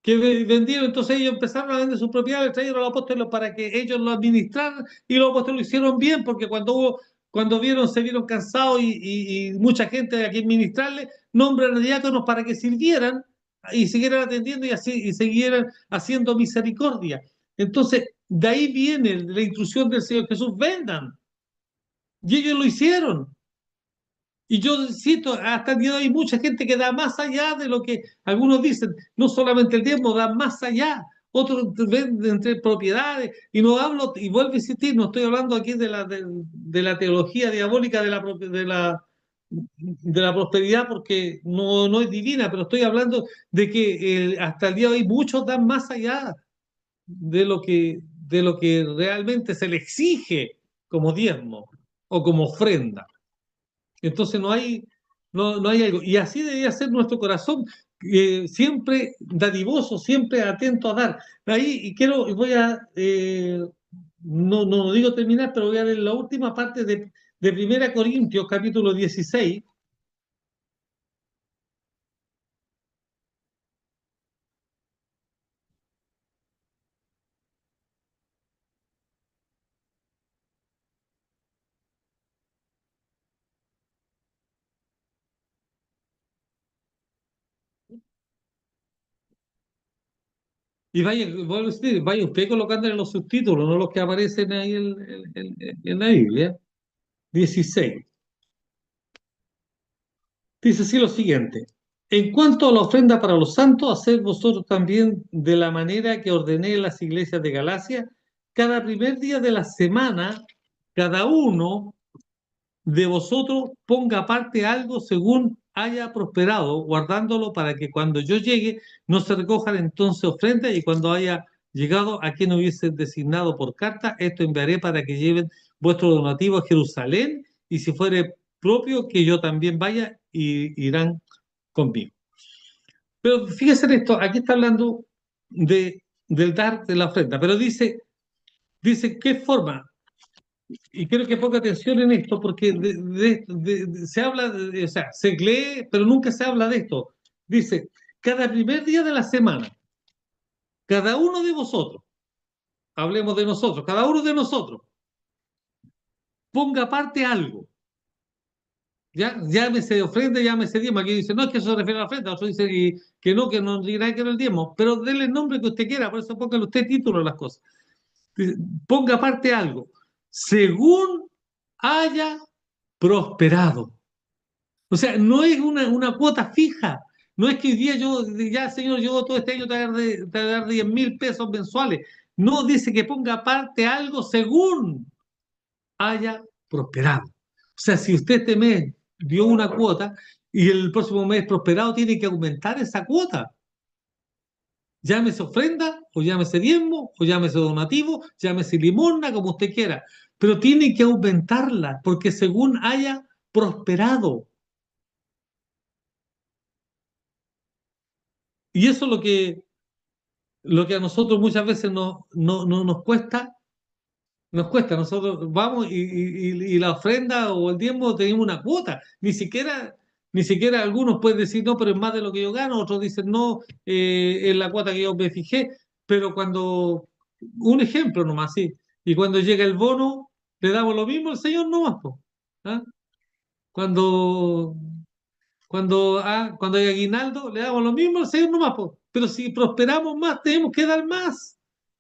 Que vendieron, entonces ellos empezaron a vender sus propiedades, trajeron a los apóstoles para que ellos lo administraran y los apóstoles lo hicieron bien porque se vieron cansados y mucha gente a quien ministrarle, nombran a diáconos para que sirvieran y siguieran atendiendo y siguieran haciendo misericordia. Entonces, de ahí viene la instrucción del Señor Jesús, vendan. Y ellos lo hicieron. Y yo cito, hasta el día de hoy hay mucha gente que da más allá de lo que algunos dicen, no solamente el diezmo, da más allá. Otros ven entre propiedades, y no hablo, y vuelvo a insistir, no estoy hablando aquí de la teología diabólica de la prosperidad, porque no es divina, pero estoy hablando de que hasta el día de hoy muchos dan más allá de lo que realmente se le exige como diezmo o como ofrenda. Entonces no hay algo. Y así debería ser nuestro corazón, siempre dadivoso, siempre atento a dar. Ahí y voy a, no digo terminar, pero voy a leer la última parte de 1 Corintios, capítulo 16. Y vaya, vuelvo a decir, vaya usted colocándole los subtítulos, no los que aparecen ahí en la Biblia. 16. Dice así lo siguiente: en cuanto a la ofrenda para los santos, haced vosotros también de la manera que ordené en las iglesias de Galacia, cada primer día de la semana, cada uno de vosotros ponga aparte algo según haya prosperado, guardándolo para que cuando yo llegue no se recojan entonces ofrendas, y cuando haya llegado a quien hubiese designado por carta, esto enviaré para que lleven vuestro donativo a Jerusalén, y si fuere propio que yo también vaya, y irán conmigo. Pero fíjese en esto, aquí está hablando del dar de la ofrenda, pero dice qué forma. Y quiero que ponga atención en esto, porque se habla, o sea, se lee, pero nunca se habla de esto. Dice, cada primer día de la semana, cada uno de vosotros, hablemos de nosotros, cada uno de nosotros, ponga aparte algo. ¿Ya? Llámese de ofrenda, llámese diezmo. Aquí dice, no es que eso se refiere a la ofrenda, otro dice que no dirá que no el diezmo, pero déle el nombre que usted quiera, por eso póngale usted título a las cosas. Dice, ponga aparte algo, según haya prosperado. O sea, no es una cuota fija. No es que hoy día yo, ya señor, yo todo este año te voy a dar 10.000 pesos mensuales. No, dice que ponga aparte algo según haya prosperado. O sea, si usted este mes dio una cuota y el próximo mes prosperado, tiene que aumentar esa cuota. Llámese ofrenda, o llámese diezmo, o llámese donativo, llámese limosna, como usted quiera. Pero tiene que aumentarla, porque según haya prosperado. Y eso es lo que a nosotros muchas veces no nos cuesta. Nosotros vamos y la ofrenda o el diezmo tenemos una cuota. Ni siquiera algunos pueden decir, no, pero es más de lo que yo gano. Otros dicen, no, es la cuota que yo me fijé. Pero un ejemplo nomás, sí. Y cuando llega el bono, le damos lo mismo al Señor nomás, po. ¿Ah? Cuando cuando hay aguinaldo, le damos lo mismo al Señor nomás, po. Pero si prosperamos más, tenemos que dar más.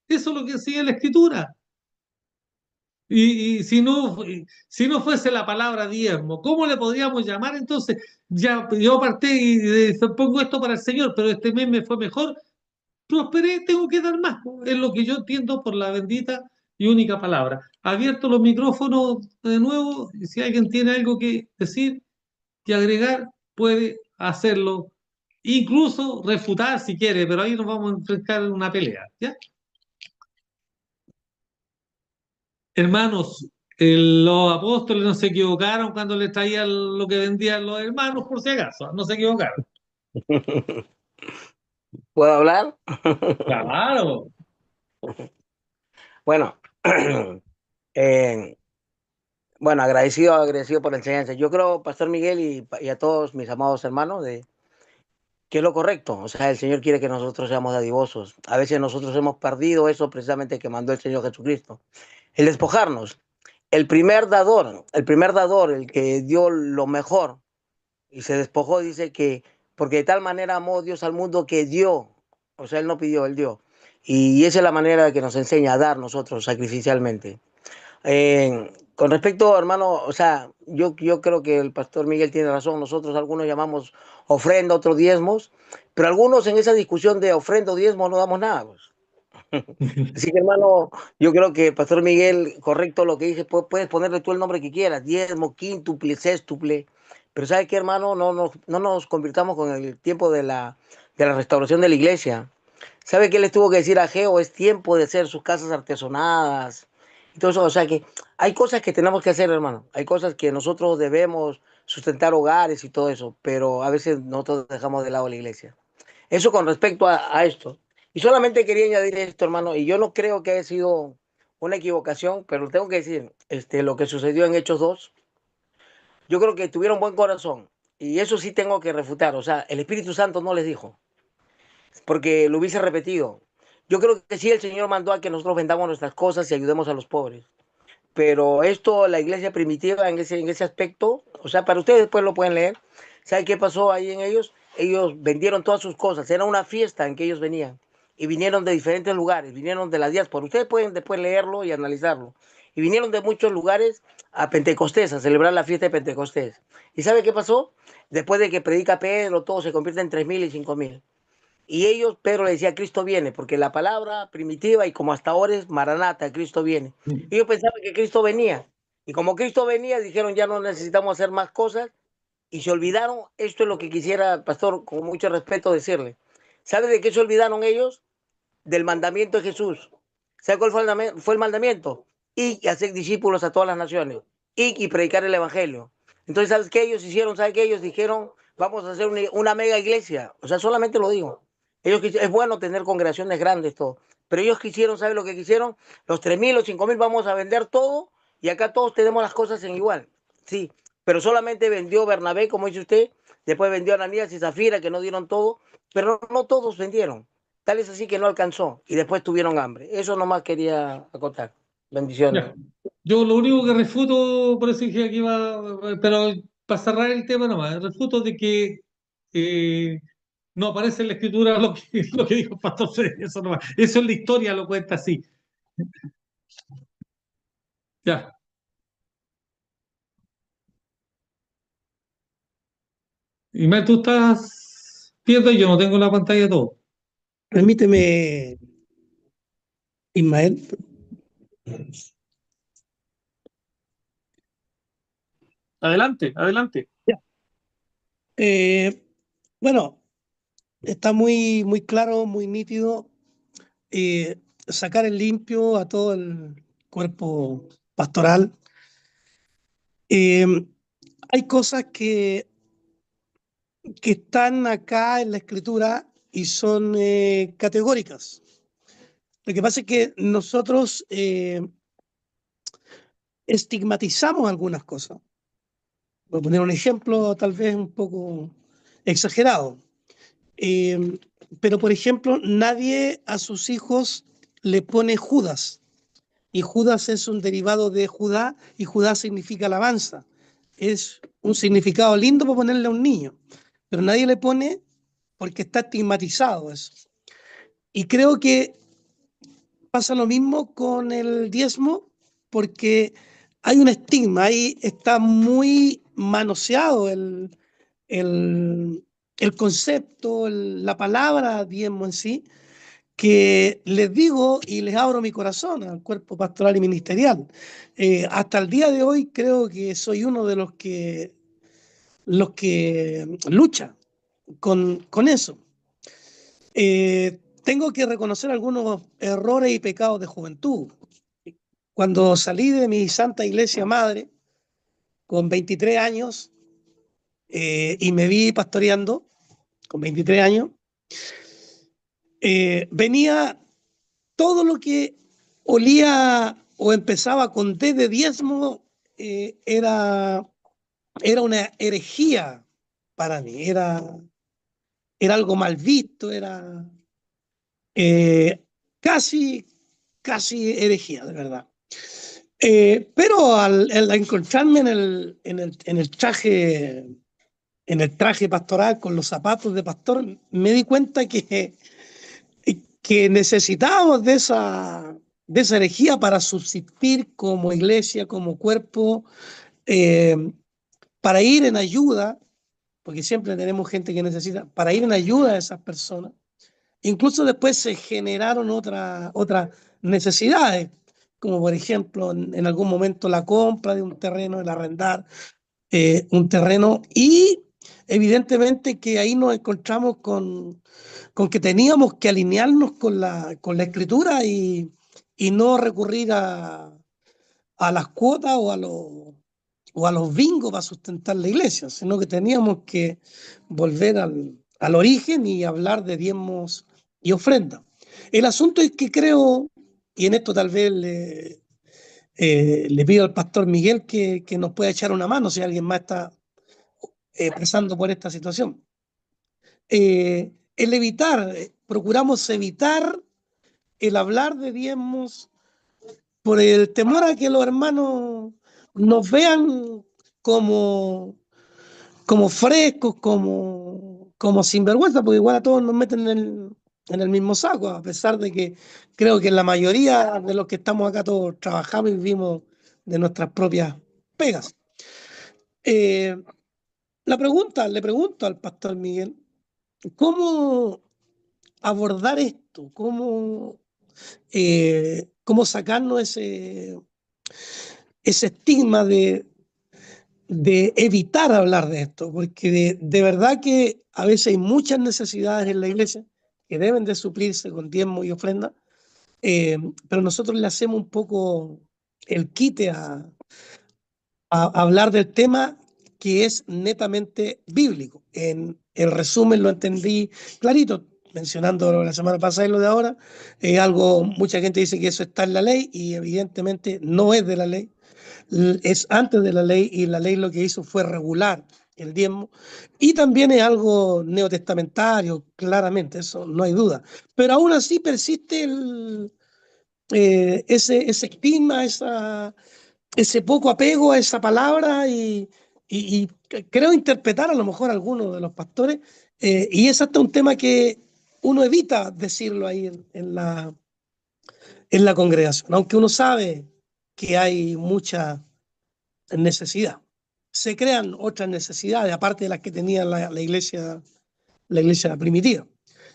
Eso es lo que sigue la Escritura. Y si no fuese la palabra diezmo, ¿cómo le podríamos llamar entonces? Ya, yo aparté y pongo esto para el Señor, pero este mes me fue mejor, prosperé, tengo que dar más, po. Es lo que yo entiendo por la bendita y única palabra. Abierto los micrófonos de nuevo, y si alguien tiene algo que decir, que agregar, puede hacerlo, incluso refutar si quiere, pero ahí nos vamos a enfrentar en una pelea, ¿ya? Hermanos, los apóstoles no se equivocaron cuando les traían lo que vendían los hermanos, por si acaso, no se equivocaron. ¿Puedo hablar? Claro. Bueno, eh, bueno, agradecido por la enseñanza. Yo creo, Pastor Miguel, y a todos mis amados hermanos, de que es lo correcto. O sea, el Señor quiere que nosotros seamos dadivosos. A veces nosotros hemos perdido eso precisamente que mandó el Señor Jesucristo. El despojarnos. El primer dador, el que dio lo mejor y se despojó, dice que porque de tal manera amó Dios al mundo que dio. O sea, Él no pidió, Él dio. Y esa es la manera que nos enseña a dar nosotros sacrificialmente. Con respecto, hermano, o sea, yo creo que el pastor Miguel tiene razón. Nosotros algunos llamamos ofrenda, otros diezmos, pero algunos en esa discusión de ofrenda o diezmo no damos nada, pues. Así que, hermano, yo creo que Pastor Miguel, correcto lo que dice, puedes ponerle tú el nombre que quieras, diezmo, quíntuple, sextuple, pero ¿sabes qué, hermano? No nos convirtamos con el tiempo de la restauración de la iglesia. ¿Sabe qué les tuvo que decir a Geo? Es tiempo de hacer sus casas artesonadas y todo eso. O sea que hay cosas que tenemos que hacer, hermano. Hay cosas que nosotros debemos sustentar hogares y todo eso, pero a veces nosotros dejamos de lado la iglesia. Eso con respecto a esto. Y solamente quería añadir esto, hermano, y yo no creo que haya sido una equivocación, pero tengo que decir, lo que sucedió en Hechos 2, yo creo que tuvieron buen corazón, y eso sí tengo que refutar, o sea, el Espíritu Santo no les dijo, porque lo hubiese repetido. Yo creo que sí el Señor mandó a que nosotros vendamos nuestras cosas y ayudemos a los pobres, pero esto, la iglesia primitiva en ese aspecto, o sea, para ustedes después lo pueden leer, ¿sabe qué pasó ahí en ellos? Ellos vendieron todas sus cosas, era una fiesta en que ellos venían y vinieron de diferentes lugares, vinieron de la diáspora, ustedes pueden después leerlo y analizarlo, y vinieron de muchos lugares a Pentecostés, a celebrar la fiesta de Pentecostés. ¿Y sabe qué pasó? Después de que predica Pedro, todo se convierte en 3.000 y 5.000. Y ellos, Pedro le decía, Cristo viene, porque la palabra primitiva y como hasta ahora es Maranata, Cristo viene. Ellos pensaban que Cristo venía. Y como Cristo venía, dijeron, ya no necesitamos hacer más cosas. Y se olvidaron, esto es lo que quisiera, pastor, con mucho respeto decirle. ¿Sabe de qué se olvidaron ellos? Del mandamiento de Jesús. ¿Sabe cuál fue el mandamiento? Y hacer discípulos a todas las naciones. Y predicar el evangelio. Entonces, ¿sabes qué ellos hicieron? ¿Sabe qué ellos dijeron? Vamos a hacer una mega iglesia. O sea, solamente lo digo. Es bueno tener congregaciones grandes, todo. Pero ellos quisieron, ¿sabe lo que quisieron? Los 3.000 o 5.000 vamos a vender todo y acá todos tenemos las cosas en igual. Sí, pero solamente vendió Bernabé, como dice usted, después vendió Ananías y Zafira, que no dieron todo, pero no todos vendieron. Tal es así que no alcanzó y después tuvieron hambre. Eso nomás quería acotar. Bendiciones. Ya. Yo lo único que refuto, por eso dije que iba, pero para cerrar el tema nomás, refuto de que no aparece en la escritura lo que dijo el pastor Freddy, eso nomás. Eso en la historia lo cuenta así. Ya. Y más tú estás viendo y yo no tengo la pantalla de todo. Permíteme, Ismael. Adelante, adelante. Eh, bueno, está muy claro, muy nítido. Sacar en limpio a todo el cuerpo pastoral. Eh, Hay cosas que están acá en la escritura y son categóricas. Lo que pasa es que nosotros estigmatizamos algunas cosas. Voy a poner un ejemplo tal vez un poco exagerado. Eh, pero, por ejemplo, nadie a sus hijos le pone Judas. Y Judas es un derivado de Judá y Judá significa alabanza. Es un significado lindo para ponerle a un niño. Pero nadie le pone porque está estigmatizado eso. Y creo que pasa lo mismo con el diezmo porque hay un estigma, ahí está muy manoseado el concepto, la palabra diezmo en sí, que les digo y les abro mi corazón al cuerpo pastoral y ministerial. Hasta el día de hoy creo que soy uno de los que lucha con eso. Tengo que reconocer algunos errores y pecados de juventud. Cuando salí de mi santa iglesia madre, con 23 años, y me vi pastoreando, con 23 años, venía todo lo que olía o empezaba con D de diezmo, era una herejía para mí, era algo mal visto, era eh, casi, casi herejía, de verdad. Pero al encontrarme en el traje pastoral con los zapatos de pastor, me di cuenta que necesitábamos esa herejía para subsistir como iglesia, como cuerpo, eh, para ir en ayuda, porque siempre tenemos gente que necesita, para ir en ayuda a esas personas. Incluso después se generaron otras necesidades, como por ejemplo en algún momento la compra de un terreno, el arrendar un terreno, y evidentemente que ahí nos encontramos con que teníamos que alinearnos con la escritura y no recurrir a las cuotas o a los bingos para sustentar la iglesia, sino que teníamos que volver al origen y hablar de diezmos y ofrendas. El asunto es que creo, y en esto tal vez le pido al pastor Miguel que nos pueda echar una mano si alguien más está pasando por esta situación. El evitar, procuramos evitar el hablar de diezmos por el temor a que los hermanos nos vean como, como frescos, como sinvergüenza, porque igual a todos nos meten en el mismo saco, a pesar de que creo que la mayoría de los que estamos acá todos trabajamos y vivimos de nuestras propias pegas. Le pregunto al pastor Miguel, ¿cómo abordar esto? ¿Cómo sacarnos ese estigma de evitar hablar de esto? Porque de verdad que a veces hay muchas necesidades en la iglesia que deben de suplirse con diezmo y ofrenda, pero nosotros le hacemos un poco el quite a hablar del tema que es netamente bíblico. En el resumen lo entendí clarito, mencionando la semana pasada y lo de ahora. Mucha gente dice que eso está en la ley y evidentemente no es de la ley, es antes de la ley, y la ley lo que hizo fue regular el diezmo, y también es algo neotestamentario, claramente, eso no hay duda. Pero aún así persiste ese estigma, ese poco apego a esa palabra, y creo interpretar a lo mejor a algunos de los pastores, y es hasta un tema que uno evita decirlo ahí en la congregación, aunque uno sabe que hay mucha necesidad. Se crean otras necesidades, aparte de las que tenía la iglesia primitiva.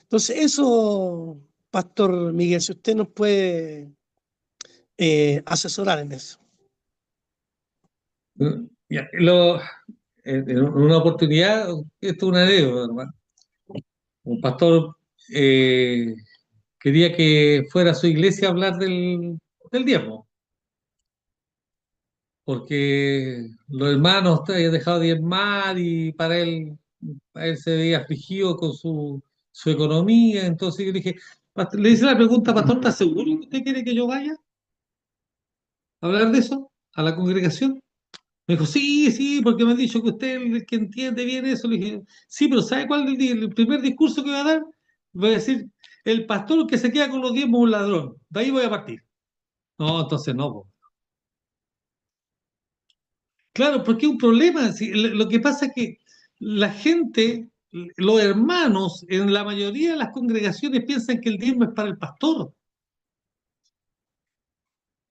Entonces, eso, Pastor Miguel, si usted nos puede asesorar en eso. Ya, en una oportunidad, esto es una anécdota, hermano. Un pastor eh, quería que fuera a su iglesia a hablar del diezmo, porque los hermanos habían dejado de diezmar y a él se veía afligido con su economía. Entonces yo le dije, le hice la pregunta, pastor, ¿está seguro que usted quiere que yo vaya a hablar de eso a la congregación? Me dijo, sí, sí, porque me han dicho que usted es el que entiende bien eso. Le dije, sí, pero ¿sabe cuál es el primer discurso que voy a dar? Voy a decir, el pastor que se queda con los diezmos es un ladrón. De ahí voy a partir. No, entonces no, po. Claro, porque es un problema. Si, lo que pasa es que la gente, los hermanos, en la mayoría de las congregaciones piensan que el diezmo es para el pastor,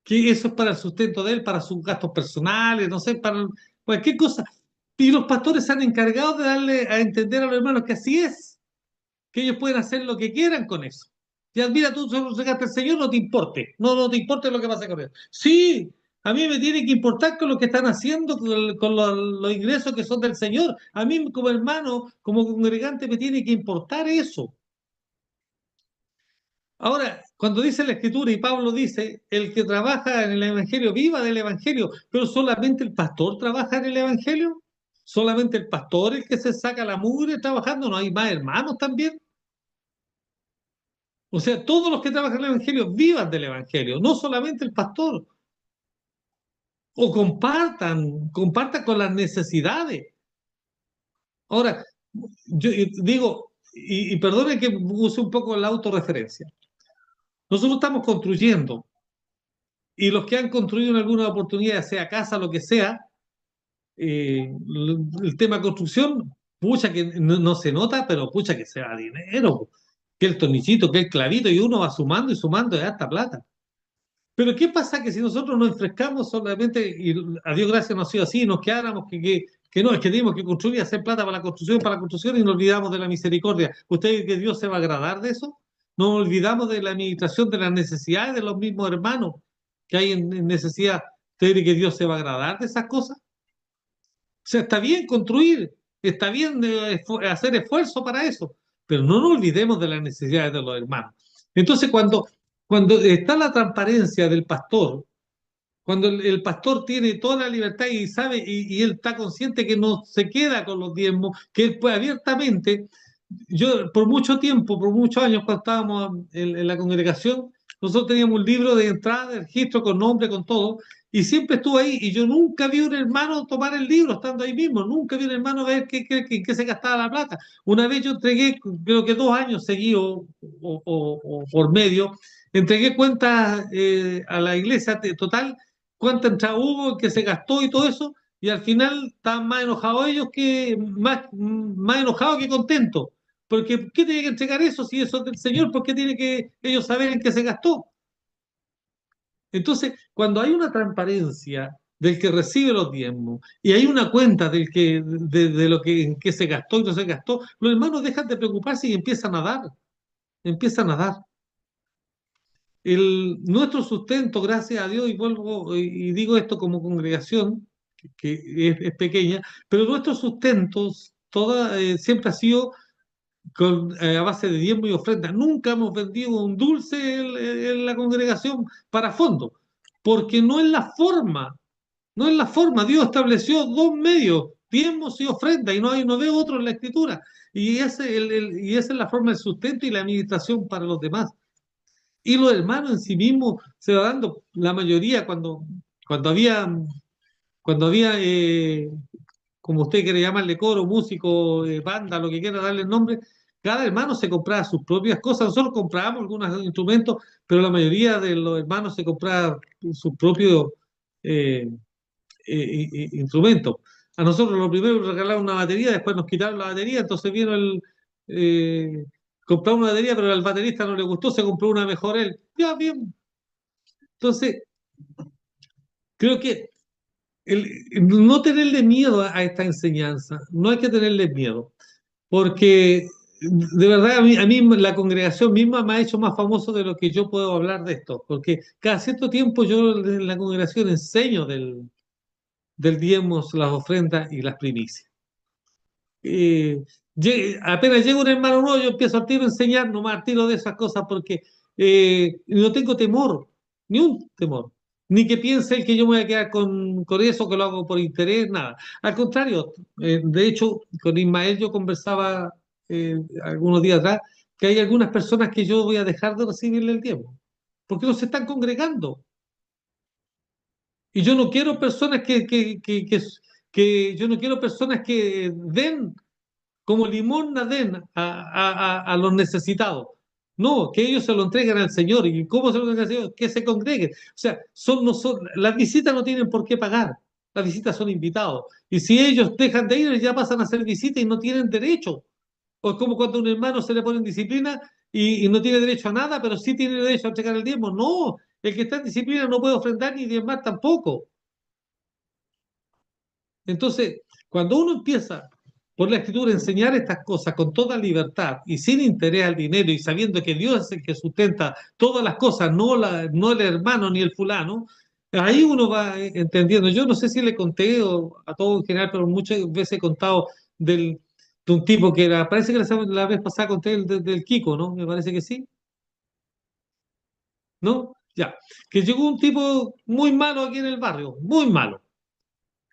que eso es para el sustento de él, para sus gastos personales, no sé, para cualquier cosa. Y los pastores se han encargado de darle a entender a los hermanos que así es, que ellos pueden hacer lo que quieran con eso. Ya, mira, tú solo llegaste al Señor, no te importe, no te importe lo que pasa con él. Sí, a mí me tiene que importar con lo que están haciendo, con los ingresos que son del Señor. A mí como hermano, como congregante, me tiene que importar eso. Ahora, cuando dice la Escritura y Pablo dice, el que trabaja en el Evangelio, viva del Evangelio, pero solamente el pastor trabaja en el Evangelio, solamente el pastor el que se saca la mugre trabajando, no hay más hermanos también. O sea, todos los que trabajan en el Evangelio vivan del Evangelio, no solamente el pastor. O compartan con las necesidades. Ahora, yo digo, y perdone que use un poco la autorreferencia. Nosotros estamos construyendo, y los que han construido en alguna oportunidad, sea casa, lo que sea, el tema de construcción, pucha que no se nota, pero pucha que se da dinero, que el tornillito, que el clavito, y uno va sumando y sumando de esta plata. Pero ¿qué pasa que si nosotros nos enfrescamos solamente, y a Dios gracias no ha sido así, nos quedáramos que no, es que tenemos que construir y hacer plata para la construcción y nos olvidamos de la misericordia? ¿Usted cree que Dios se va a agradar de eso? Nos olvidamos de la administración de las necesidades de los mismos hermanos que hay en necesidad. ¿Usted cree que Dios se va a agradar de esas cosas? O sea, está bien construir, está bien hacer esfuerzo para eso, pero no nos olvidemos de las necesidades de los hermanos. Entonces, cuando está la transparencia del pastor, cuando el pastor tiene toda la libertad y sabe, y él está consciente que no se queda con los diezmos, que él puede abiertamente, yo por mucho tiempo, por muchos años, cuando estábamos en la congregación, nosotros teníamos un libro de entrada, de registro, con nombre, con todo, y siempre estuvo ahí, y yo nunca vi un hermano tomar el libro estando ahí mismo, nunca vi un hermano ver qué se gastaba la plata. Una vez yo entregué, creo que 2 años seguidos o por medio, entregué cuentas a la iglesia total, cuánta entrada hubo, qué se gastó y todo eso, y al final estaban más enojados ellos más enojados que contentos. Porque, ¿qué tiene que entregar eso si eso es del Señor? ¿Por qué tiene que ellos saber en qué se gastó? Entonces, cuando hay una transparencia del que recibe los diezmos y hay una cuenta de lo que, en qué se gastó y no se gastó, los hermanos dejan de preocuparse y empiezan a dar. Nuestro sustento, gracias a Dios, y vuelvo y digo esto como congregación, que es pequeña, pero nuestro sustento siempre ha sido a base de diezmo y ofrenda. Nunca hemos vendido un dulce en la congregación para fondo, porque no es la forma. Dios estableció dos medios, diezmos y ofrenda, y no veo otro en la Escritura. Y esa es la forma de sustento y la administración para los demás. Y los hermanos en sí mismos se va dando, la mayoría, cuando había, cuando había como usted quiere llamarle, coro, músico, banda, lo que quiera darle el nombre, cada hermano se compraba sus propias cosas. Nosotros comprábamos algunos instrumentos, pero la mayoría de los hermanos se compraba sus propios eh, instrumentos. A nosotros lo primero nos regalaron una batería, después nos quitaron la batería, entonces vino eh, comprar una batería, pero al baterista no le gustó, se compró una mejor él. Ya, bien. Entonces, creo que no tenerle miedo a esta enseñanza, no hay que tenerle miedo, porque de verdad a mí la congregación misma me ha hecho más famoso de lo que yo puedo hablar de esto, porque cada cierto tiempo yo en la congregación enseño del diezmo, las ofrendas y las primicias. Eh, Apenas llega un hermano nuevo, yo empiezo al tiro a enseñar, nomás al tiro de esas cosas, porque no tengo temor, ni un temor, ni que piense el que yo me voy a quedar con eso, que lo hago por interés, nada. Al contrario, de hecho, con Ismael yo conversaba algunos días atrás, que hay algunas personas que yo voy a dejar de recibirle el tiempo, porque no se están congregando. Y yo no quiero personas yo no quiero personas que den como limosna den a los necesitados. No, que ellos se lo entreguen al Señor. ¿Y cómo se lo entregan al Señor? Que se congreguen. O sea, las visitas no tienen por qué pagar. Las visitas son invitados. Y si ellos dejan de ir, ya pasan a hacer visitas y no tienen derecho. O es como cuando a un hermano se le pone en disciplina y no tiene derecho a nada, pero sí tiene derecho a entregar el diezmo. No, el que está en disciplina no puede ofrendar ni diezmar tampoco. Entonces, cuando uno empieza por la escritura a enseñar estas cosas con toda libertad y sin interés al dinero y sabiendo que Dios es el que sustenta todas las cosas, no el hermano ni el fulano, ahí uno va entendiendo. Yo no sé si le conté a todos en general, pero muchas veces he contado de un tipo que era, parece que la vez pasada conté del Kiko, ¿no? Me parece que sí, ¿no? Ya, que llegó un tipo muy malo aquí en el barrio, muy malo.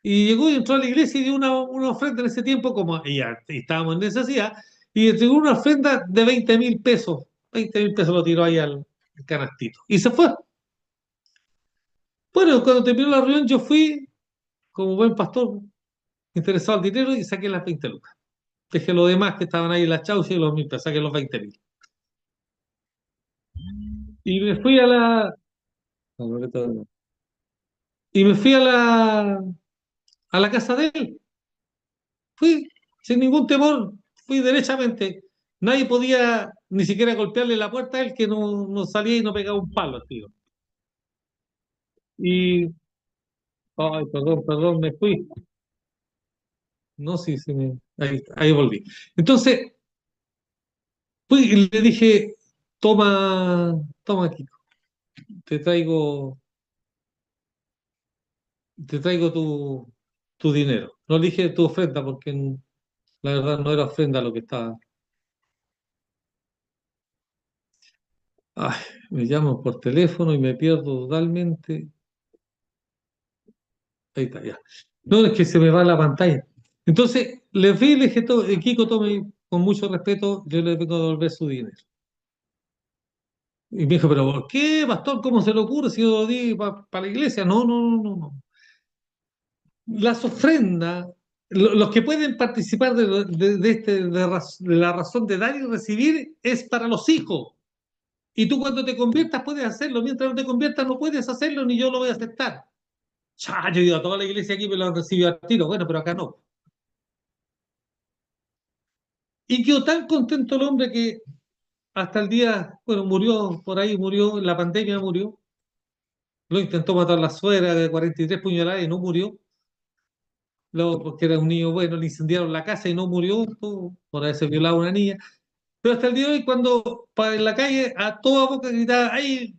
Y llegó y entró a la iglesia y dio una ofrenda en ese tiempo, como ya estábamos en necesidad, y entregó una ofrenda de 20.000 pesos. 20.000 pesos lo tiró ahí al canastito. Y se fue. Bueno, cuando terminó la reunión, yo fui, como buen pastor, interesado al dinero y saqué las 20 lucas. Dejé los demás que estaban ahí, las chauchas y los 1.000 pesos, saqué los 20.000. Y me fui a la. Y me fui a la casa de él. Fui sin ningún temor, fui derechamente. Nadie podía ni siquiera golpearle la puerta a él que no salía y no pegaba un palo, tío. Y, ay, perdón, me fui. No, sí, sí, ahí volví. Entonces, fui y le dije, toma, Kiko, te traigo, te traigo tu dinero. No le dije tu ofrenda porque la verdad no era ofrenda lo que estaba. Ay, me llaman por teléfono y me pierdo totalmente. Ahí está, ya. No, es que se me va la pantalla. Entonces, le fui y le dije, Kiko, tome, con mucho respeto, yo le vengo a devolver su dinero. Y me dijo, pero ¿por qué, pastor? ¿Cómo se le ocurre si yo lo di para la iglesia? No, no, no, no, no. Las ofrendas, los que pueden participar de la razón de dar y recibir es para los hijos. Y tú cuando te conviertas puedes hacerlo, mientras no te conviertas no puedes hacerlo, ni yo lo voy a aceptar. Ya, yo he ido a toda la iglesia aquí me lo han recibido al tiro, bueno, pero acá no. Y quedó tan contento el hombre que hasta el día, bueno, murió por ahí, murió, en la pandemia murió. Lo intentó matar la suegra de 43 puñaladas y no murió. Luego, porque era un niño bueno, le incendiaron la casa y no murió por haberse violado a una niña. Pero hasta el día de hoy, cuando en la calle a toda boca gritaba, ¡ay,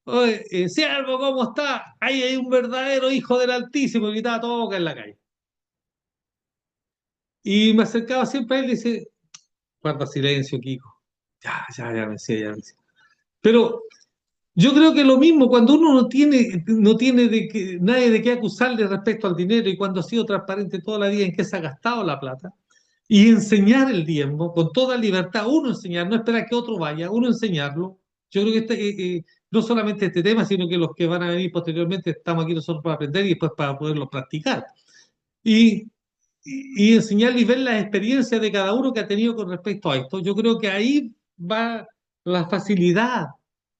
oye, siervo, ¿cómo está? Ahí hay un verdadero hijo del Altísimo! Y gritaba a toda boca en la calle. Y me acercaba siempre a él y dice, guarda silencio, Kiko. Ya me decía, ya me decía. Pero yo creo que lo mismo, cuando uno no tiene nadie de qué acusarle respecto al dinero y cuando ha sido transparente toda la vida en que se ha gastado la plata, y enseñar el diezmo con toda libertad, uno enseñar, no esperar que otro vaya, uno enseñarlo. Yo creo que no solamente este tema, sino que los que van a venir posteriormente, estamos aquí nosotros para aprender y después para poderlo practicar. Y, y enseñar y ver las experiencias de cada uno que ha tenido con respecto a esto. Yo creo que ahí va la facilidad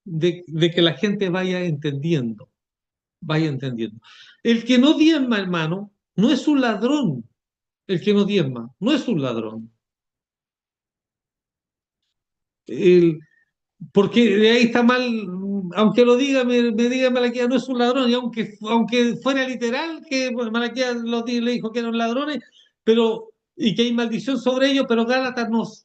de que la gente vaya entendiendo, vaya entendiendo. El que no diezma, hermano, no es un ladrón. El que no diezma, no es un ladrón. El, porque de ahí está mal, aunque lo diga, me diga Malaquía, no es un ladrón, y aunque fuera literal que Malaquía le dijo que eran ladrones, y que hay maldición sobre ellos, pero Gálatas nos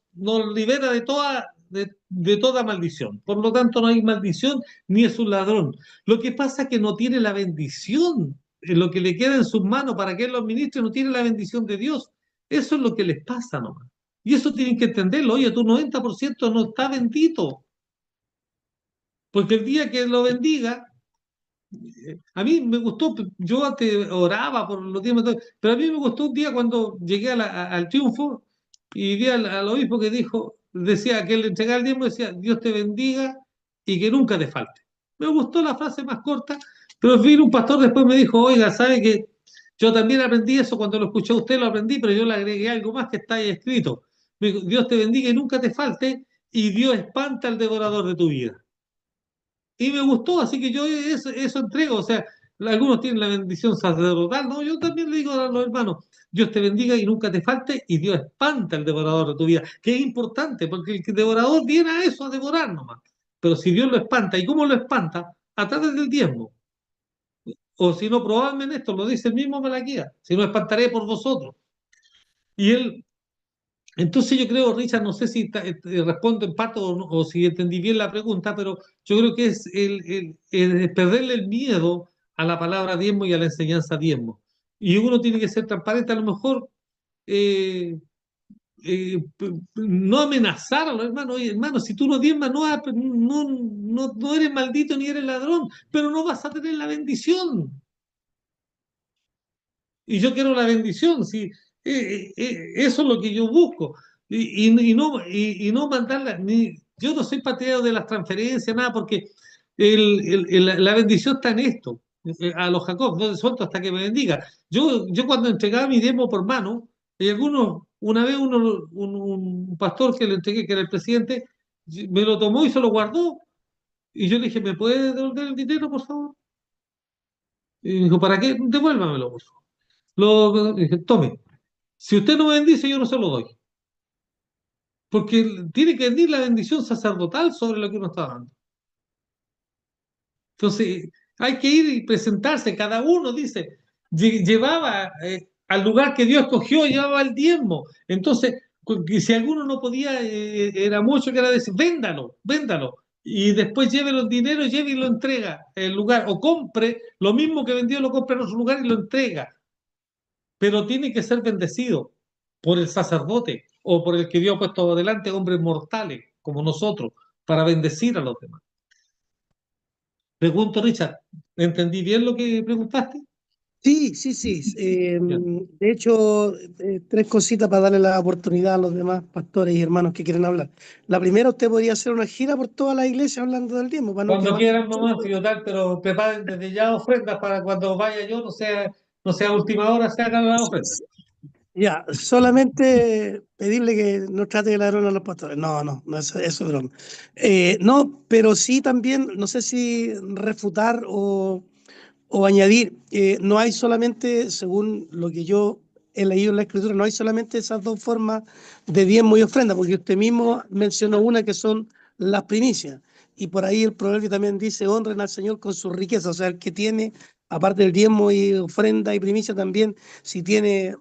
libera de toda maldición. Por lo tanto, no hay maldición ni es un ladrón. Lo que pasa es que no tiene la bendición, lo que le queda en sus manos para que él lo administre, no tiene la bendición de Dios. Eso es lo que les pasa nomás. Y eso tienen que entenderlo. Oye, tu 90% no está bendito. Porque el día que lo bendiga, a mí me gustó, yo antes oraba por los días, pero a mí me gustó un día cuando llegué al triunfo y vi al obispo que decía que él entregaba el diezmo, decía, Dios te bendiga y que nunca te falte. Me gustó la frase más corta, pero vino un pastor después me dijo, oiga, ¿sabe que yo también aprendí eso cuando lo escuché a usted, lo aprendí, pero yo le agregué algo más que está ahí escrito. Me dijo, Dios te bendiga y nunca te falte y Dios espanta al devorador de tu vida. Y me gustó, así que yo eso entrego. O sea, algunos tienen la bendición sacerdotal, ¿no? Yo también le digo a los hermanos, Dios te bendiga y nunca te falte, y Dios espanta al devorador de tu vida, que es importante, porque el devorador viene a eso, a devorar nomás. Pero si Dios lo espanta, ¿y cómo lo espanta? A través del diezmo. O si no, probablemente esto lo dice el mismo Malaquías, si no espantaré por vosotros. Y él, entonces yo creo, Richard, no sé si respondo en parte o si entendí bien la pregunta, pero yo creo que es el perderle el miedo a la palabra diezmo y a la enseñanza diezmo. Y uno tiene que ser transparente, a lo mejor no amenazar a los hermanos. Oye, hermano, si tú no diezmas, no eres maldito ni eres ladrón, pero no vas a tener la bendición. Y yo quiero la bendición, sí, eso es lo que yo busco. Y no mandarla, yo no soy partidario de las transferencias, nada, porque la bendición está en esto, a los Jacob, no te suelto hasta que me bendiga. Yo cuando entregaba mi diezmo por mano, y una vez un pastor que le entregué, que era el presidente, me lo tomó y se lo guardó. Y yo le dije, ¿me puede devolver el dinero, por favor? Y me dijo, ¿para qué? Devuélvamelo, por favor. Dije, tome, si usted no me bendice, yo no se lo doy. Porque tiene que venir la bendición sacerdotal sobre lo que uno está dando. Entonces, Hay que ir y presentarse, cada uno dice, llevaba al lugar que Dios escogió, llevaba el diezmo. Entonces, que si alguno no podía, era mucho que era decir, véndalo, véndalo. Y después llévelo el dinero, lleve y lo entrega el lugar. O compre lo mismo que vendió, lo compra en otro lugar y lo entrega. Pero tiene que ser bendecido por el sacerdote o por el que Dios ha puesto adelante, hombres mortales como nosotros, para bendecir a los demás. Pregunto, Richard, ¿entendí bien lo que preguntaste? Sí, sí, sí. Ya. De hecho, tres cositas para darle la oportunidad a los demás pastores y hermanos que quieren hablar. La primera, usted podría hacer una gira por toda la iglesia hablando del diezmo, para no Cuando quemar. quieran nomás, y tal, pero preparen desde ya ofrendas para cuando vaya yo, no sea última hora, se hagan las ofrendas. Ya, solamente pedirle que no trate de ladrón a los pastores. No, no, no, eso es broma. No, pero sí también, no sé si refutar o añadir, no hay solamente, según lo que yo he leído en la escritura, no hay solamente esas dos formas de diezmo y ofrenda, porque usted mismo mencionó una que son las primicias. Y por ahí el proverbio también dice, honren al Señor con su riqueza. O sea, el que tiene, aparte del diezmo y ofrenda y primicia, también, si tiene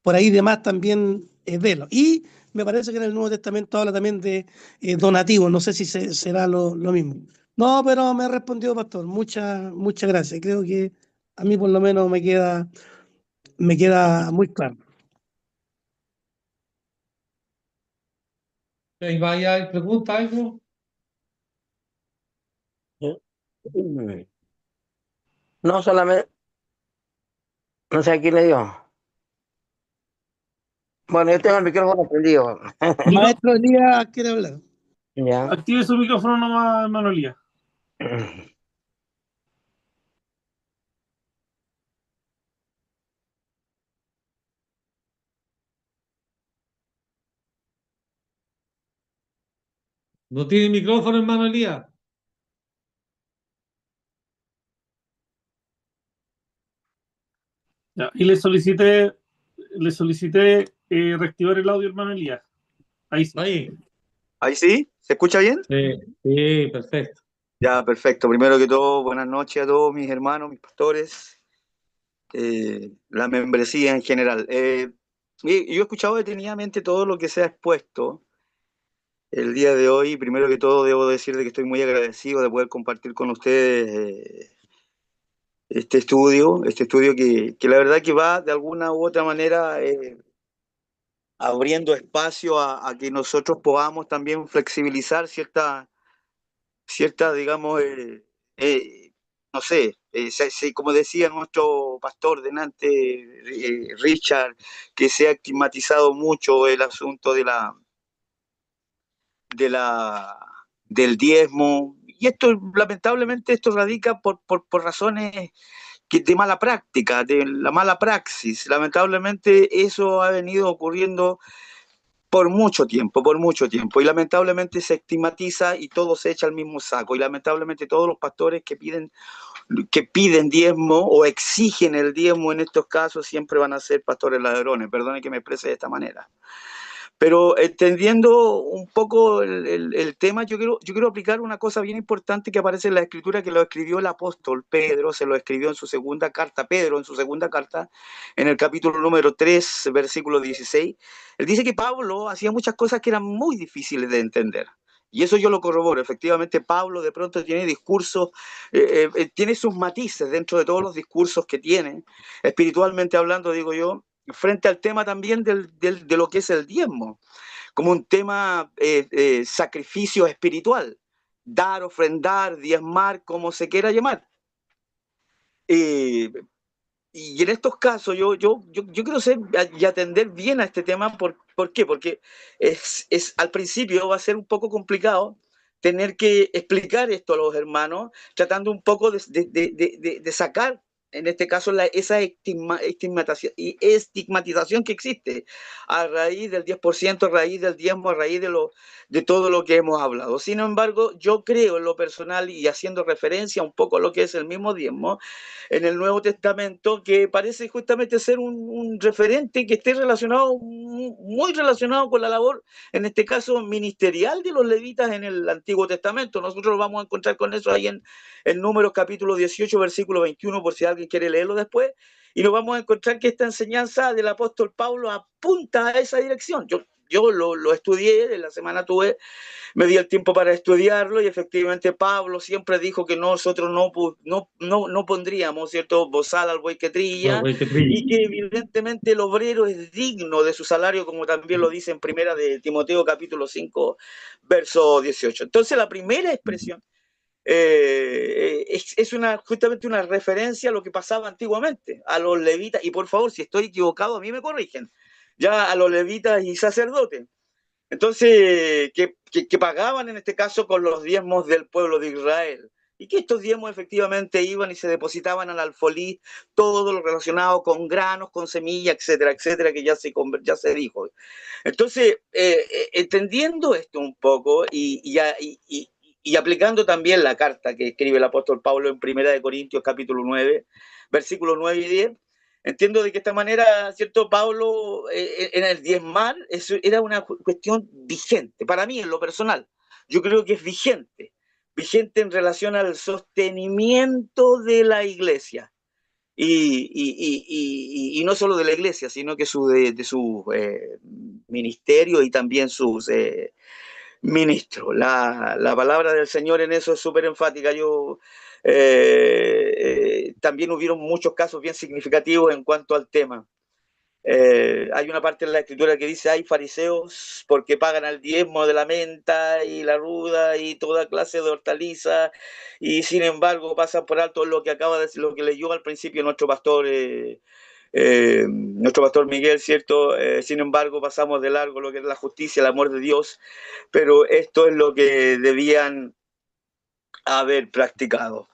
por ahí demás, también es velo. Y me parece que en el Nuevo Testamento habla también de donativos. No sé si será lo mismo. No, pero me respondió, pastor. Muchas gracias. Creo que a mí por lo menos me queda muy claro. Ahí vaya, pregunta algo. No solamente, no sé a quién le dio. Bueno, yo tengo el micrófono prendido. Micro- Maestro Elías quiere hablar. Ya. Active su micrófono nomás, hermano Elías. No tiene micrófono, hermano Elías. Ya, y le solicité reactivar el audio, hermano Elías. Ahí sí. Ahí. ¿Ahí sí? ¿Se escucha bien? Sí, sí, perfecto. Ya, perfecto. Primero que todo, buenas noches a todos mis hermanos, mis pastores, la membresía en general. Yo he escuchado detenidamente todo lo que se ha expuesto el día de hoy. Primero que todo, debo decir de que estoy muy agradecido de poder compartir con ustedes este estudio que la verdad que va de alguna u otra manera abriendo espacio a que nosotros podamos también flexibilizar digamos, no sé, como decía nuestro pastor delante, Richard, que se ha estigmatizado mucho el asunto de la, del diezmo. Y esto, lamentablemente, esto radica por razones de mala práctica, de la mala praxis. Lamentablemente eso ha venido ocurriendo por mucho tiempo, por mucho tiempo. Y lamentablemente se estigmatiza y todo se echa al mismo saco. Y lamentablemente todos los pastores que piden diezmo o exigen el diezmo en estos casos siempre van a ser pastores ladrones. Perdone que me exprese de esta manera. Pero entendiendo un poco el tema, yo quiero aplicar una cosa bien importante que aparece en la escritura, que lo escribió el apóstol Pedro, se lo escribió en su segunda carta, Pedro en su segunda carta, en el capítulo número 3, versículo 16. Él dice que Pablo hacía muchas cosas que eran muy difíciles de entender. Y eso yo lo corroboro. Efectivamente, Pablo de pronto tiene discursos, tiene sus matices dentro de todos los discursos que tiene, espiritualmente hablando, digo yo, frente al tema también de lo que es el diezmo, como un tema sacrificio espiritual, dar, ofrendar, diezmar, como se quiera llamar. Y en estos casos yo quiero ser y atender bien a este tema. ¿Por qué? Porque al principio va a ser un poco complicado tener que explicar esto a los hermanos, tratando un poco de sacar en este caso, esa estigmatización que existe a raíz del 10%, a raíz del diezmo, a raíz de todo lo que hemos hablado. Sin embargo, yo creo en lo personal, y haciendo referencia un poco a lo que es el mismo diezmo, en el Nuevo Testamento, que parece justamente ser un referente que esté relacionado, muy relacionado con la labor, en este caso, ministerial de los levitas en el Antiguo Testamento. Nosotros vamos a encontrar con eso ahí en Números capítulo 18, versículo 21, por si alguien quiere leerlo después, y nos vamos a encontrar que esta enseñanza del apóstol Pablo apunta a esa dirección. Yo lo estudié, en la semana me di el tiempo para estudiarlo, y efectivamente Pablo siempre dijo que nosotros no pondríamos, ¿cierto?, bozal al buey que trilla, y que evidentemente el obrero es digno de su salario, como también lo dice en primera de Timoteo capítulo 5, verso 18. Entonces la primera expresión es justamente una referencia a lo que pasaba antiguamente, a los levitas, y por favor, si estoy equivocado, a mí me corrigen, ya a los levitas y sacerdotes. Entonces, que pagaban en este caso con los diezmos del pueblo de Israel. Y que estos diezmos efectivamente iban y se depositaban al alfolí, todo lo relacionado con granos, con semillas, etcétera, etcétera, que ya se dijo. Entonces, entendiendo esto un poco y aplicando también la carta que escribe el apóstol Pablo en 1 Corintios capítulo 9, versículos 9 y 10, entiendo de que esta manera, ¿cierto? Pablo, en el diezmar, eso era una cuestión vigente, para mí en lo personal. Yo creo que es vigente en relación al sostenimiento de la iglesia. Y no solo de la iglesia, sino que de su ministerio y también sus ministros. La palabra del Señor en eso es súper enfática. También hubieron muchos casos bien significativos en cuanto al tema. Hay una parte en la escritura que dice: hay fariseos porque pagan al diezmo de la menta y la ruda y toda clase de hortalizas, y sin embargo pasan por alto lo que acaba de decir, lo que leyó al principio nuestro pastor Miguel, ¿cierto? Sin embargo pasamos de largo lo que es la justicia, el amor de Dios, pero esto es lo que debían haber practicado.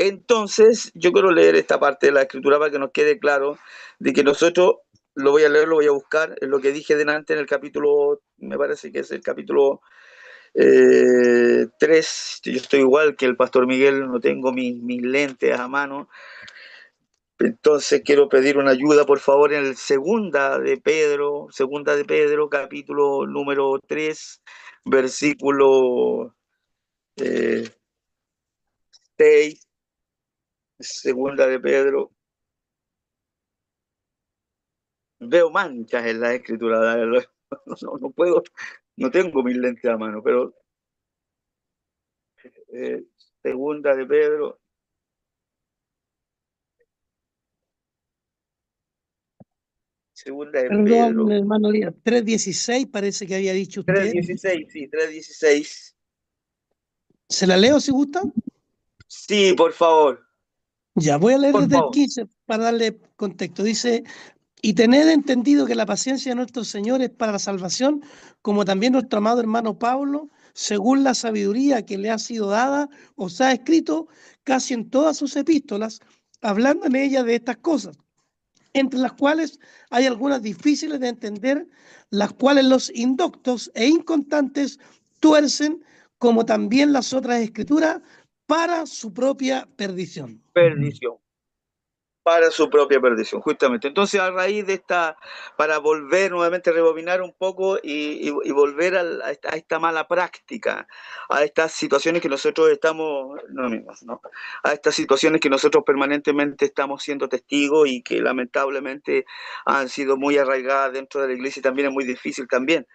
Entonces, yo quiero leer esta parte de la escritura para que nos quede claro de que nosotros, lo voy a leer, lo voy a buscar, en lo que dije delante en el capítulo, me parece que es el capítulo 3, yo estoy igual que el pastor Miguel, no tengo mis lentes a mano, entonces quiero pedir una ayuda, por favor, en el segunda de Pedro, capítulo número 3, versículo 6, segunda de Pedro. Veo manchas en la escritura, no puedo, no tengo mis lentes a mano, pero segunda de Pedro. Segunda de Perdón, Pedro. hermano Díaz, 3:16 parece que había dicho usted. 3:16, sí, 3:16. ¿Se la leo si gusta? Sí, por favor, Ya, voy a leer por desde el favor. 15 para darle contexto. Dice: y tened entendido que la paciencia de nuestro Señor es para la salvación, como también nuestro amado hermano Pablo, según la sabiduría que le ha sido dada, os ha escrito casi en todas sus epístolas, hablando en ellas de estas cosas, entre las cuales hay algunas difíciles de entender, las cuales los indoctos e inconstantes tuercen, como también las otras escrituras, para su propia perdición. Perdición. Para su propia perdición, justamente. Entonces, a raíz de para volver nuevamente, rebobinar un poco y volver a esta mala práctica, a estas situaciones que nosotros estamos, no, a estas situaciones que nosotros permanentemente estamos siendo testigos y que lamentablemente han sido muy arraigadas dentro de la iglesia, y también es muy difícil también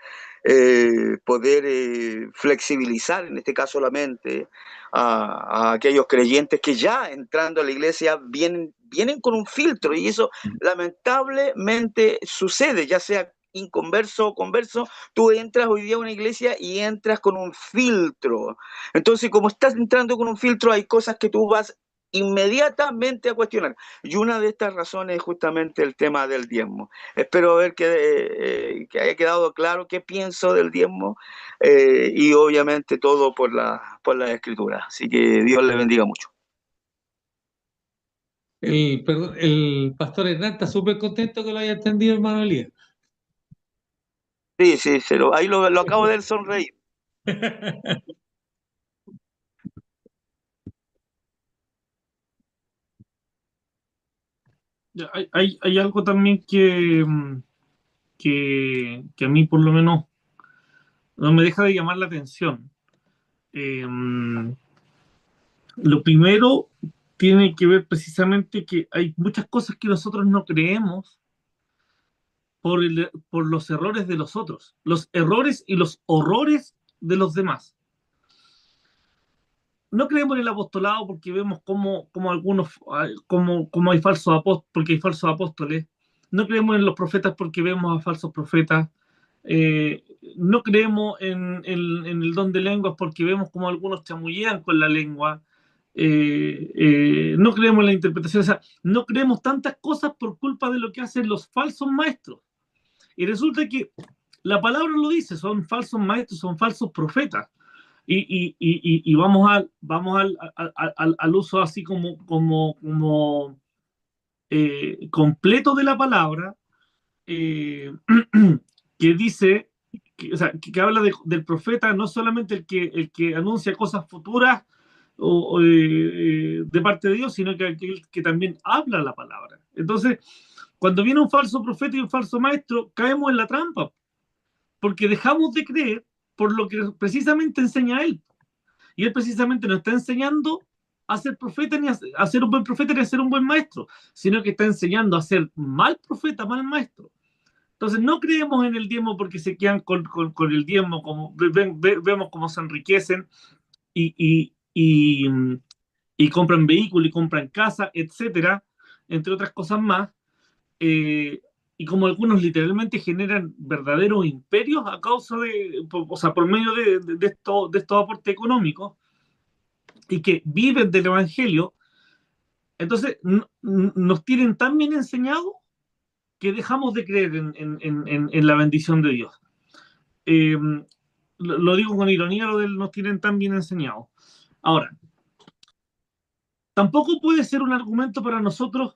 poder flexibilizar, en este caso, la mente a aquellos creyentes que ya entrando a la iglesia vienen con un filtro, y eso lamentablemente sucede, ya sea inconverso o converso. Tú entras hoy día a una iglesia y entras con un filtro. Entonces, como estás entrando con un filtro, hay cosas que tú vas inmediatamente a cuestionar. Y una de estas razones es justamente el tema del diezmo. Espero ver que haya quedado claro qué pienso del diezmo, y obviamente todo por la escritura. Así que Dios le bendiga mucho. el pastor Hernán está súper contento que lo haya entendido, hermano Elías. Sí, sí, ahí lo acabo de ver sonreír. Hay algo también que a mí por lo menos no me deja de llamar la atención. Eh, lo primero tiene que ver precisamente que hay muchas cosas que nosotros no creemos por los errores de los otros, los errores y los horrores de los demás. No creemos en el apostolado porque vemos como algunos, como hay falsos apóstoles, porque hay falsos apóstoles. No creemos en los profetas porque vemos a falsos profetas. No creemos en el don de lenguas porque vemos como algunos chamullean con la lengua. No creemos en la interpretación. O sea, no creemos tantas cosas por culpa de lo que hacen los falsos maestros. Y resulta que la palabra lo dice, son falsos maestros, son falsos profetas. Y vamos al uso así como completo de la palabra, eh, que dice, o sea, que habla del profeta, no solamente el que anuncia cosas futuras de parte de Dios, sino que aquel que también habla la palabra. Entonces, cuando viene un falso profeta y un falso maestro, caemos en la trampa, porque dejamos de creer por lo que precisamente enseña él. Y él precisamente no está enseñando a ser profeta, ni a ser un buen profeta, ni a ser un buen maestro, sino que está enseñando a ser mal profeta, mal maestro. Entonces no creemos en el diezmo porque se quedan con el diezmo, como vemos cómo se enriquecen y, y, y, y compran vehículos y compran casa, etcétera, entre otras cosas más. eh, y como algunos literalmente generan verdaderos imperios a causa o sea, por medio de estos aportes económicos, y que viven del Evangelio, entonces nos tienen tan bien enseñado que dejamos de creer en la bendición de Dios. Eh, lo digo con ironía, lo del nos tienen tan bien enseñado. Ahora, tampoco puede ser un argumento para nosotros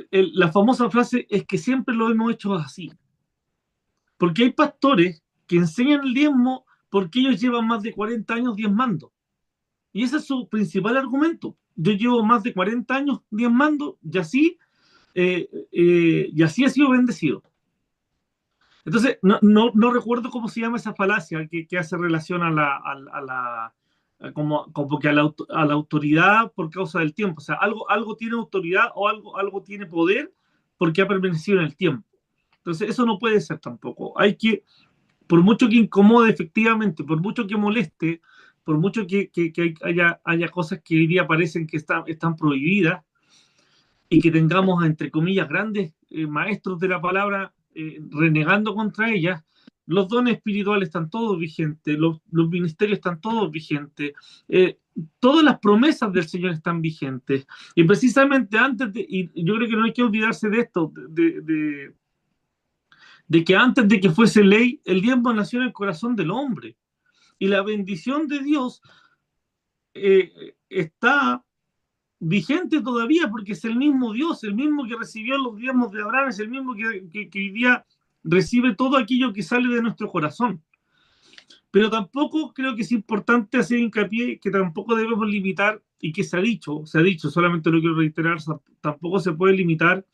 la famosa frase es que siempre lo hemos hecho así. Porque hay pastores que enseñan el diezmo porque ellos llevan más de 40 años diezmando. Y ese es su principal argumento. Yo llevo más de 40 años diezmando y así ha sido bendecido. Entonces, no recuerdo cómo se llama esa falacia que hace relación como que a la autoridad por causa del tiempo. O sea, algo tiene autoridad o algo tiene poder porque ha permanecido en el tiempo. Entonces, eso no puede ser tampoco. Por mucho que incomode efectivamente, por mucho que moleste, por mucho que haya cosas que hoy día parecen que están prohibidas, y que tengamos, entre comillas, grandes maestros de la palabra renegando contra ellas, los dones espirituales están todos vigentes, los ministerios están todos vigentes, todas las promesas del Señor están vigentes. Y precisamente y yo creo que no hay que olvidarse de esto, de que antes de que fuese ley, el diezmo nació en el corazón del hombre. Y la bendición de Dios está vigente todavía porque es el mismo Dios, el mismo que recibió los diezmos de Abraham, es el mismo que hoy día recibe todo aquello que sale de nuestro corazón. Pero tampoco creo que es importante hacer hincapié que tampoco debemos limitar, y que se ha dicho, solamente lo quiero reiterar, tampoco se puede limitar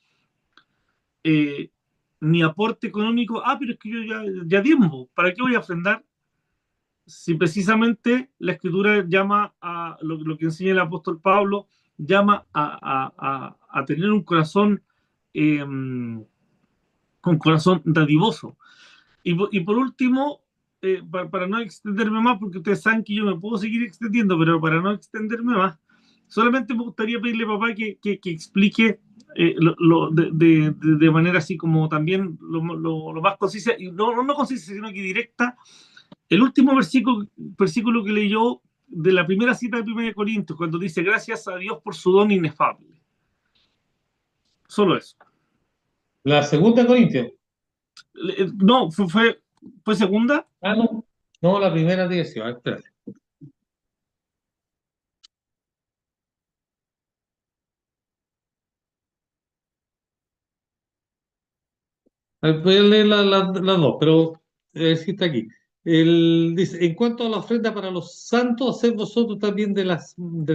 mi aporte económico. Pero es que yo ya diezmo, ¿para qué voy a ofrendar? Si precisamente la escritura llama a lo que enseña el apóstol Pablo, llama a tener un corazón dadivoso. Y por último, para no extenderme más, porque ustedes saben que yo me puedo seguir extendiendo, pero para no extenderme más, solamente me gustaría pedirle a papá que explique de manera así como también lo más concisa, y no concisa, sino que directa, el último versículo que leyó de la primera cita de 1 Corintios, cuando dice gracias a Dios por su don inefable. Solo eso. La segunda Corintios. No, fue segunda. No. No, la primera dirección. Espérate. Voy a leer las dos, pero sí está aquí. Dice, en cuanto a la ofrenda para los santos, haced vosotros también de la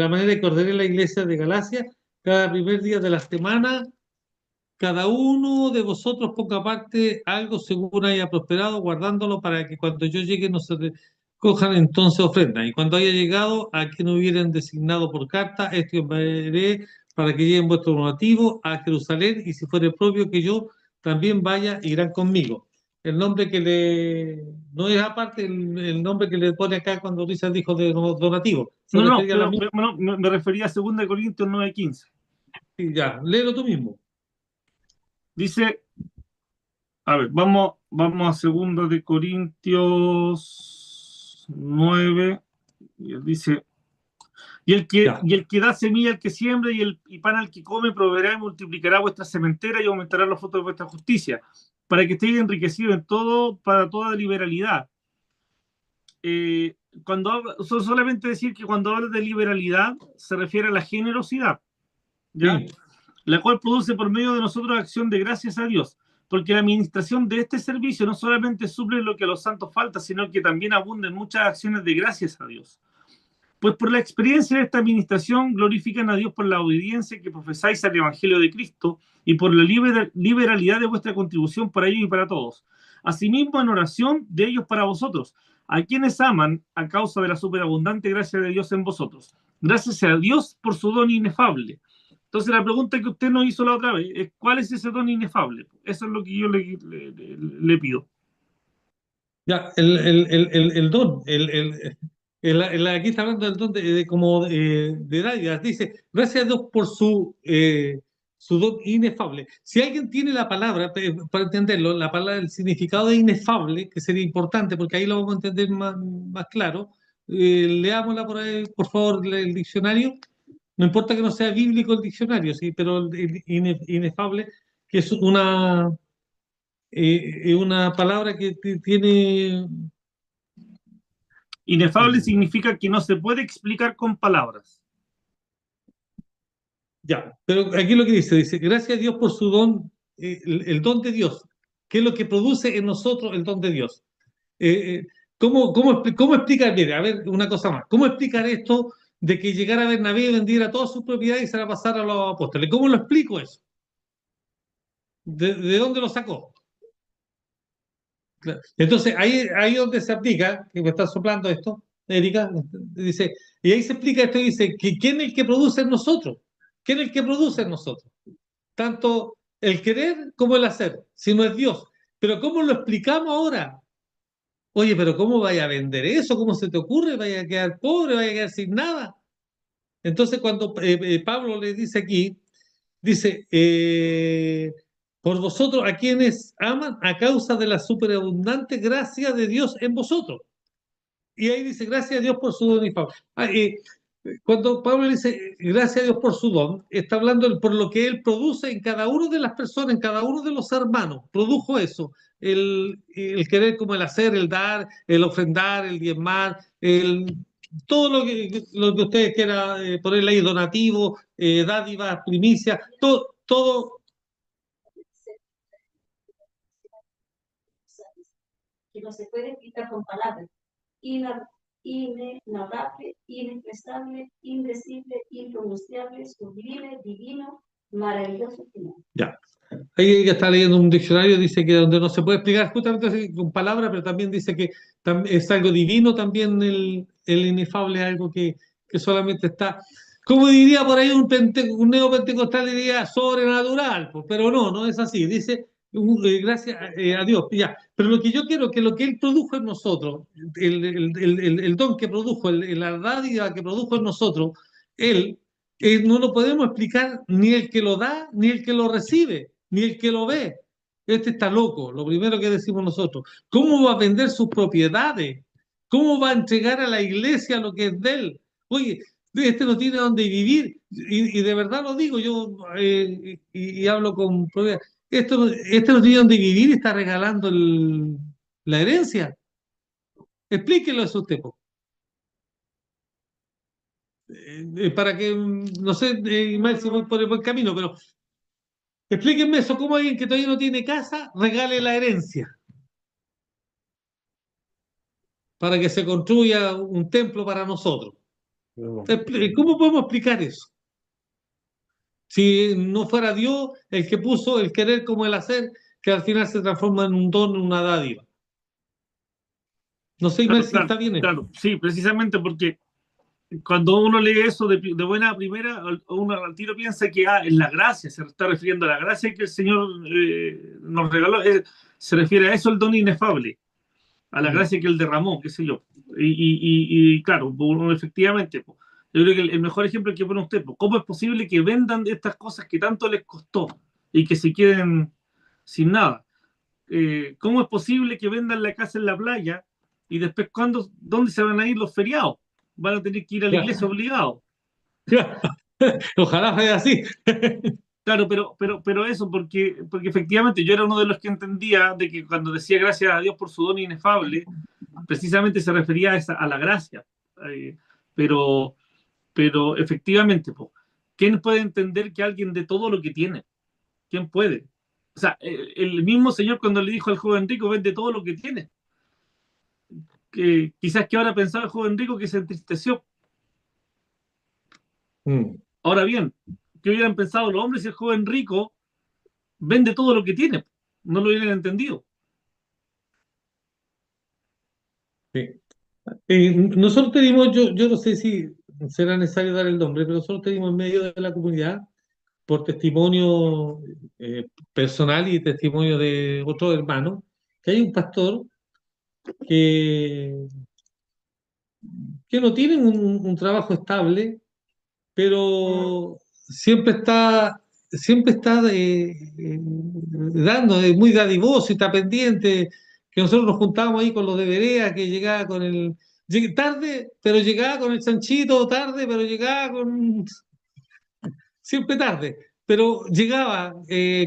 manera que ordené la iglesia de Galacia, cada primer día de la semana, cada uno de vosotros ponga aparte algo según haya prosperado, guardándolo para que cuando yo llegue no se cojan entonces ofrendas. Y cuando haya llegado a quien hubieran designado por carta, esto enviaré para que lleven vuestro donativo a Jerusalén, y si fuere propio que yo también vaya, irán conmigo. El nombre que no es aparte el nombre que le pone acá cuando Luisa dijo de donativo. Se No, refería a la pero misma. me refería a 2 Corintios 9:15. Ya, léelo tú mismo. Dice, a ver, vamos a 2 Corintios 9. Y él dice, Ya. y el que da semilla al que siembra y pan al que come, proveerá y multiplicará vuestra sementera y aumentará los frutos de vuestra justicia, para que estéis enriquecidos en todo, para toda liberalidad. Solamente decir que cuando habla de liberalidad se refiere a la generosidad, ¿ya? Sí. La cual produce por medio de nosotros acción de gracias a Dios, porque la administración de este servicio no solamente suple lo que a los santos falta, sino que también abunda en muchas acciones de gracias a Dios. Pues por la experiencia de esta administración glorifican a Dios por la obediencia que profesáis al Evangelio de Cristo y por la liberalidad de vuestra contribución para ellos y para todos. Asimismo, en oración de ellos para vosotros, a quienes aman a causa de la superabundante gracia de Dios en vosotros. Gracias a Dios por su don inefable. Entonces la pregunta que usted nos hizo la otra vez es, ¿cuál es ese don inefable? Eso es lo que yo le pido. Ya, el don, aquí está hablando del don como de dádivas. Dice, gracias a Dios por su don inefable. Si alguien tiene la palabra, para entenderlo, la palabra, el significado de inefable, que sería importante, porque ahí lo vamos a entender más claro, leámosla por ahí, por favor, el diccionario. No importa que no sea bíblico el diccionario, sí, pero el inefable, que es una palabra que tiene. Inefable significa que no se puede explicar con palabras. Ya, pero aquí lo que dice, gracias a Dios por su don, el don de Dios, que es lo que produce en nosotros el don de Dios. Eh, eh, ¿cómo explicar? Mire, a ver, una cosa más. ¿Cómo explicar esto de que llegara Bernabé y vendiera todas sus propiedades y se la pasara a los apóstoles? ¿Cómo lo explico eso? ¿De dónde lo sacó? Claro. Entonces, ahí donde se aplica, que me está soplando esto, Erika, dice, y ahí se explica esto y dice, que ¿quién es el que produce en nosotros? ¿Quién es el que produce en nosotros? Tanto el querer como el hacer, si no es Dios. Pero ¿cómo lo explicamos ahora? Oye, pero ¿cómo vaya a vender eso? ¿Cómo se te ocurre? ¿Vaya a quedar pobre? ¿Vaya a quedar sin nada? Entonces, cuando Pablo le dice aquí, dice, por vosotros a quienes aman a causa de la superabundante gracia de Dios en vosotros. Y ahí dice, gracias a Dios por su don y favor. Cuando Pablo dice, gracias a Dios por su don, está hablando por lo que él produce en cada uno de las personas, en cada uno de los hermanos. Produjo eso, el querer como el hacer, el dar, el ofrendar, el diezmar, todo lo que ustedes quieran ponerle ahí, donativo, dádivas, primicias, todo. Que no se puede explicar con palabras. Inenarrable, inexpresable, indecible, impronunciable, sublime, divino, maravilloso final. Ya. Ahí está leyendo un diccionario, dice que donde no se puede explicar justamente con palabras, pero también dice que es algo divino, también el inefable es algo que solamente está, como diría por ahí un neopentecostal, diría sobrenatural, pues, pero no es así, dice gracias a Dios, ya. Pero lo que yo quiero, que lo que Él produjo en nosotros, el don que produjo, la dádiva que produjo en nosotros, Él, no lo podemos explicar ni el que lo da, ni el que lo recibe, ni el que lo ve. Este está loco, lo primero que decimos nosotros. ¿Cómo va a vender sus propiedades? ¿Cómo va a entregar a la iglesia lo que es de él? Oye, este no tiene dónde vivir, y de verdad lo digo, yo y hablo con propiedad. Este no tiene dónde vivir y está regalando la herencia. Explíquelo eso usted, po. Para que, no sé, Ismael, si voy por el buen camino, pero Explíquenme eso, ¿cómo alguien que todavía no tiene casa regale la herencia para que se construya un templo para nosotros? ¿Cómo podemos explicar eso? Si no fuera Dios el que puso el querer como el hacer, que al final se transforma en un don, en una dádiva. No sé, Imer, Claro, si está bien. claro, sí, precisamente porque cuando uno lee eso de buena primera, uno al tiro piensa que es la gracia, se está refiriendo a la gracia que el Señor nos regaló, se refiere a eso el don inefable, a la gracia que Él derramó, qué sé yo. Y claro, uno, efectivamente, yo creo que el mejor ejemplo que pone usted, ¿cómo es posible que vendan estas cosas que tanto les costó y que se queden sin nada? ¿Cómo es posible que vendan la casa en la playa y después dónde se van a ir los feriados? Van a tener que ir a la iglesia obligados. Ojalá sea así. Claro, pero eso, porque efectivamente yo era uno de los que entendía de que cuando decía gracias a Dios por su don inefable, precisamente se refería a la gracia. Eh, pero, pero efectivamente, ¿quién puede entender que alguien de todo lo que tiene? ¿Quién puede? O sea, el mismo Señor cuando le dijo al joven rico, vende todo lo que tiene. Quizás que ahora pensaba el joven rico que se entristeció. Ahora bien, ¿qué hubieran pensado los hombres si el joven rico vende todo lo que tiene? No lo hubieran entendido. Sí. Nosotros tenemos, yo no sé si será necesario dar el nombre, pero nosotros tenemos en medio de la comunidad, por testimonio personal y testimonio de otros hermanos, que hay un pastor que, que no tiene un trabajo estable, pero siempre está dando, es muy dadivoso y está pendiente, que nosotros nos juntábamos ahí con los de Berea, que llegaba con tarde, pero llegaba con el chanchito, tarde, pero llegaba siempre tarde, pero llegaba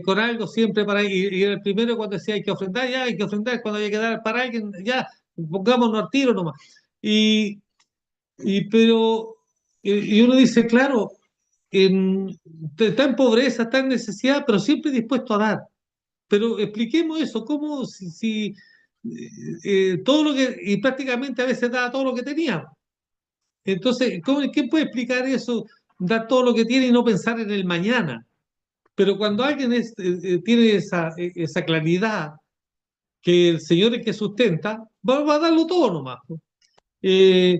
con algo siempre para ir, y era el primero cuando decía hay que ofrendar, ya hay que ofrendar, cuando había que dar para alguien, ya, pongámonos al tiro nomás. Y, pero, y uno dice, claro, está en pobreza, está en necesidad, pero siempre dispuesto a dar. Pero expliquemos eso, cómo si todo lo que, y prácticamente a veces daba todo lo que tenía. Entonces, ¿quién puede explicar eso? Dar todo lo que tiene y no pensar en el mañana. Pero cuando alguien tiene esa claridad que el Señor es que sustenta, va a darlo todo nomás. Eh,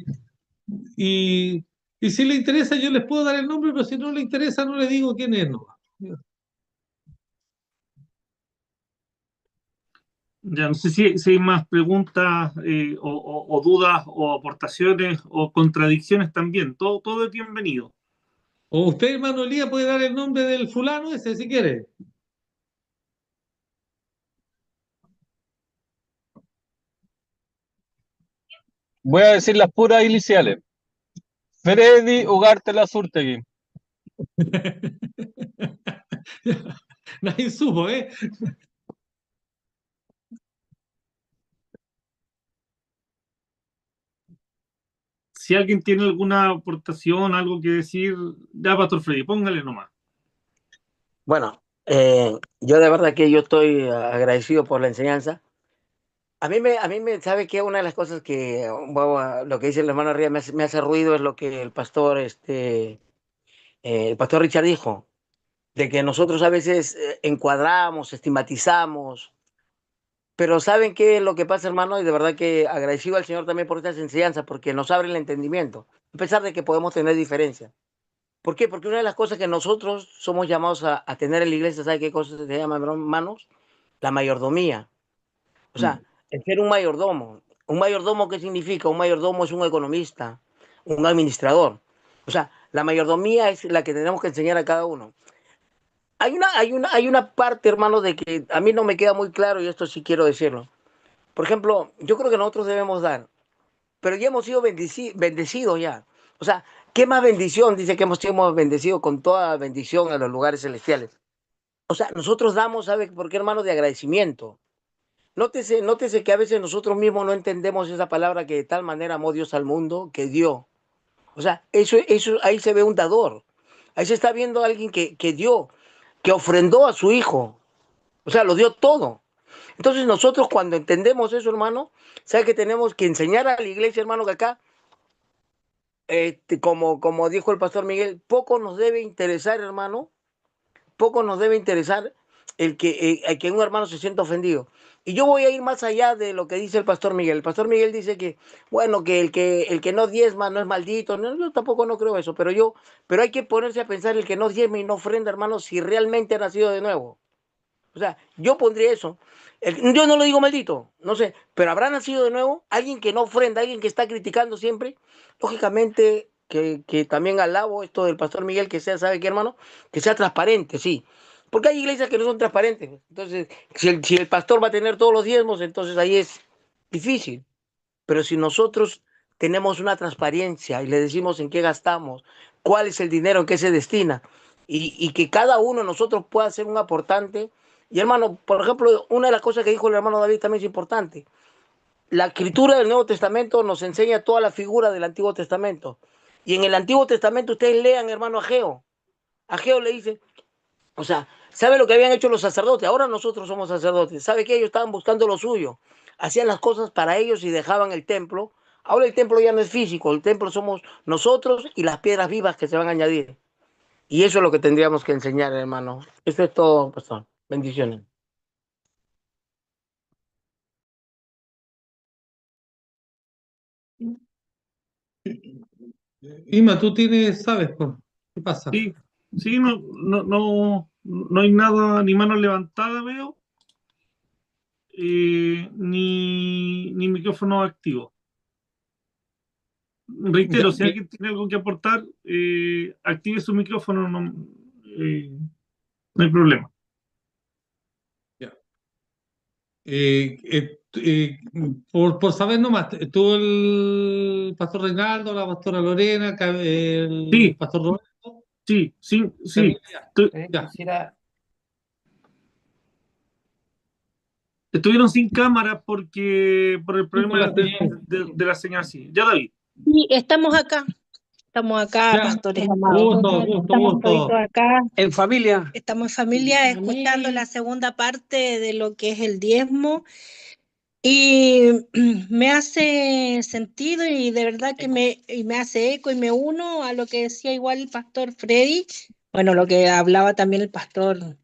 y, y si le interesa, yo les puedo dar el nombre, pero si no le interesa, no le digo quién es nomás. Ya no sé si hay más preguntas o dudas o aportaciones o contradicciones también. Todo es bienvenido. O usted, hermano Elías, puede dar el nombre del fulano ese, si quiere. Voy a decir las puras iniciales. Freddy Ugarte Lazurtegui. Nadie supo, ¿eh? Si alguien tiene alguna aportación, algo que decir, ya, Pastor Freddy, póngale nomás. Bueno, yo de verdad que yo estoy agradecido por la enseñanza. ¿Sabe qué? Una de las cosas que, bueno, lo que dice el hermano Ría me hace ruido es lo que el pastor Richard dijo, de que nosotros a veces encuadramos, estigmatizamos, pero ¿saben qué es lo que pasa, hermano? Y de verdad que agradecido al Señor también por estas enseñanzas, porque nos abre el entendimiento, a pesar de que podemos tener diferencias. ¿Por qué? Porque una de las cosas que nosotros somos llamados a tener en la iglesia, ¿sabe qué cosa se llama, hermanos? La mayordomía. O sea, el ser un mayordomo. ¿Un mayordomo qué significa? Un mayordomo es un economista, un administrador. O sea, la mayordomía es la que tenemos que enseñar a cada uno. Hay una parte, hermano, de que a mí no me queda muy claro y esto sí quiero decirlo. Por ejemplo, yo creo que nosotros debemos dar, pero ya hemos sido bendecidos ya. O sea, ¿qué más bendición? Dice que hemos sido bendecidos con toda bendición a los lugares celestiales. O sea, nosotros damos, ¿sabe por qué, hermano? De agradecimiento. Nótese que a veces nosotros mismos no entendemos esa palabra que de tal manera amó Dios al mundo que dio. O sea, eso ahí se ve un dador. Ahí se está viendo a alguien que dio, que ofrendó a su hijo. O sea, lo dio todo. Entonces nosotros cuando entendemos eso, hermano, ¿sabe que tenemos que enseñar a la iglesia, hermano, que acá, como dijo el pastor Miguel, poco nos debe interesar, hermano, poco nos debe interesar el que un hermano se sienta ofendido. Y yo voy a ir más allá de lo que dice el pastor Miguel. El pastor Miguel dice que, bueno, que el que no diezma no es maldito. No, yo tampoco no creo eso, pero hay que ponerse a pensar el que no diezma y no ofrenda, hermano, si realmente ha nacido de nuevo. O sea, yo pondría eso. Yo no lo digo maldito, no sé, pero habrá nacido de nuevo alguien que no ofrenda, alguien que está criticando siempre. Lógicamente, que también alabo esto del pastor Miguel, que sea, ¿sabe qué, hermano? Que sea transparente, sí. Porque hay iglesias que no son transparentes. Entonces, si el pastor va a tener todos los diezmos, entonces ahí es difícil. Pero si nosotros tenemos una transparencia y le decimos en qué gastamos, cuál es el dinero, en qué se destina, y que cada uno de nosotros pueda ser un aportante. Y hermano, por ejemplo, una de las cosas que dijo el hermano David también es importante. La escritura del Nuevo Testamento nos enseña toda la figura del Antiguo Testamento. Y en el Antiguo Testamento ustedes lean, hermano, Ageo. Ageo le dice, o sea, ¿sabe lo que habían hecho los sacerdotes? Ahora nosotros somos sacerdotes. ¿Sabe que ellos estaban buscando lo suyo? Hacían las cosas para ellos y dejaban el templo. Ahora el templo ya no es físico, el templo somos nosotros y las piedras vivas que se van a añadir. Y eso es lo que tendríamos que enseñar, hermano. Eso es todo, pastor. Bendiciones. Ima, tú tienes, sabes, pues, ¿qué pasa? Sí, sí, no hay nada, ni mano levantada veo, ni micrófono activo. Reitero, si alguien tiene algo que aportar, active su micrófono, no hay problema. Ya. Por saber nomás, tú el pastor Reinaldo, la pastora Lorena, el Sí, pastor Roberto, sí. ya. Quisiera, Estuvieron sin cámara por el Sí, por problema la señal. de la señal. Sí. Ya, David. Sí, estamos acá, Ya, pastores amados. Estamos toditos gusto. acá, En familia. estamos en familia escuchando la segunda parte de lo que es el diezmo y me hace sentido y de verdad que me hace eco y me uno a lo que decía igual el pastor Freddy, bueno, lo que hablaba también el pastor,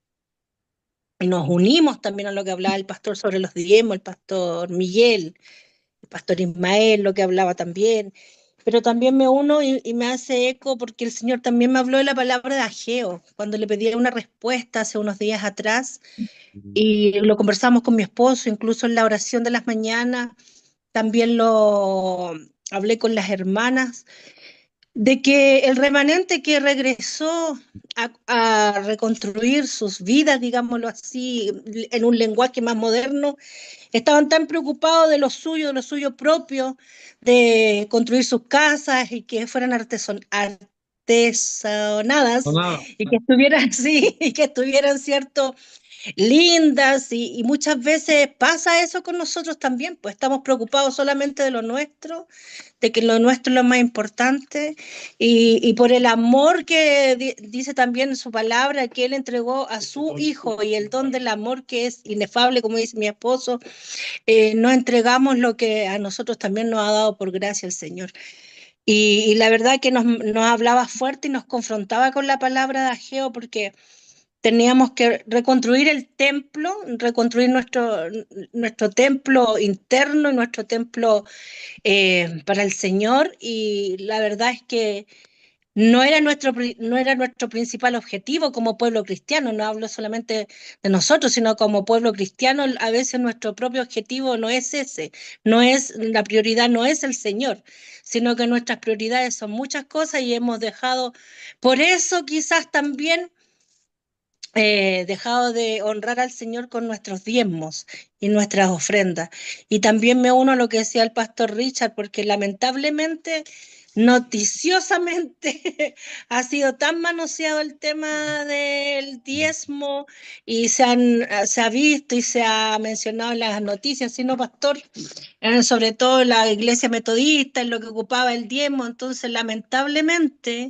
y nos unimos también a lo que hablaba el pastor sobre los diezmos, el pastor Miguel, el pastor Ismael, lo que hablaba también, pero también me uno y me hace eco porque el Señor también me habló de la palabra de Ageo, cuando le pedía una respuesta hace unos días atrás, y lo conversamos con mi esposo, incluso en la oración de las mañanas, también lo hablé con las hermanas, de que el remanente que regresó a reconstruir sus vidas, digámoslo así, en un lenguaje más moderno, estaban tan preocupados de lo suyo propio, de construir sus casas y que fueran artesonadas No, nada. y que estuvieran así, y que estuvieran, cierto, lindas y muchas veces pasa eso con nosotros también, pues estamos preocupados solamente de lo nuestro, de que lo nuestro es lo más importante y por el amor que dice también en su palabra que él entregó a su hijo y el don del amor que es inefable, como dice mi esposo, no entregamos lo que a nosotros también nos ha dado por gracia el Señor. Y la verdad que nos hablaba fuerte y nos confrontaba con la palabra de Ageo porque teníamos que reconstruir el templo, reconstruir nuestro templo interno y nuestro templo para el Señor. Y la verdad es que no era nuestro principal objetivo como pueblo cristiano, no hablo solamente de nosotros, sino como pueblo cristiano, a veces nuestro propio objetivo no es ese, la prioridad no es el Señor, sino que nuestras prioridades son muchas cosas y hemos dejado, por eso quizás también dejado de honrar al Señor con nuestros diezmos y nuestras ofrendas. Y también me uno a lo que decía el pastor Richard, porque lamentablemente, noticiosamente, ha sido tan manoseado el tema del diezmo y se ha visto y se ha mencionado en las noticias, sino pastor, sobre todo la iglesia metodista, en lo que ocupaba el diezmo. Entonces, lamentablemente,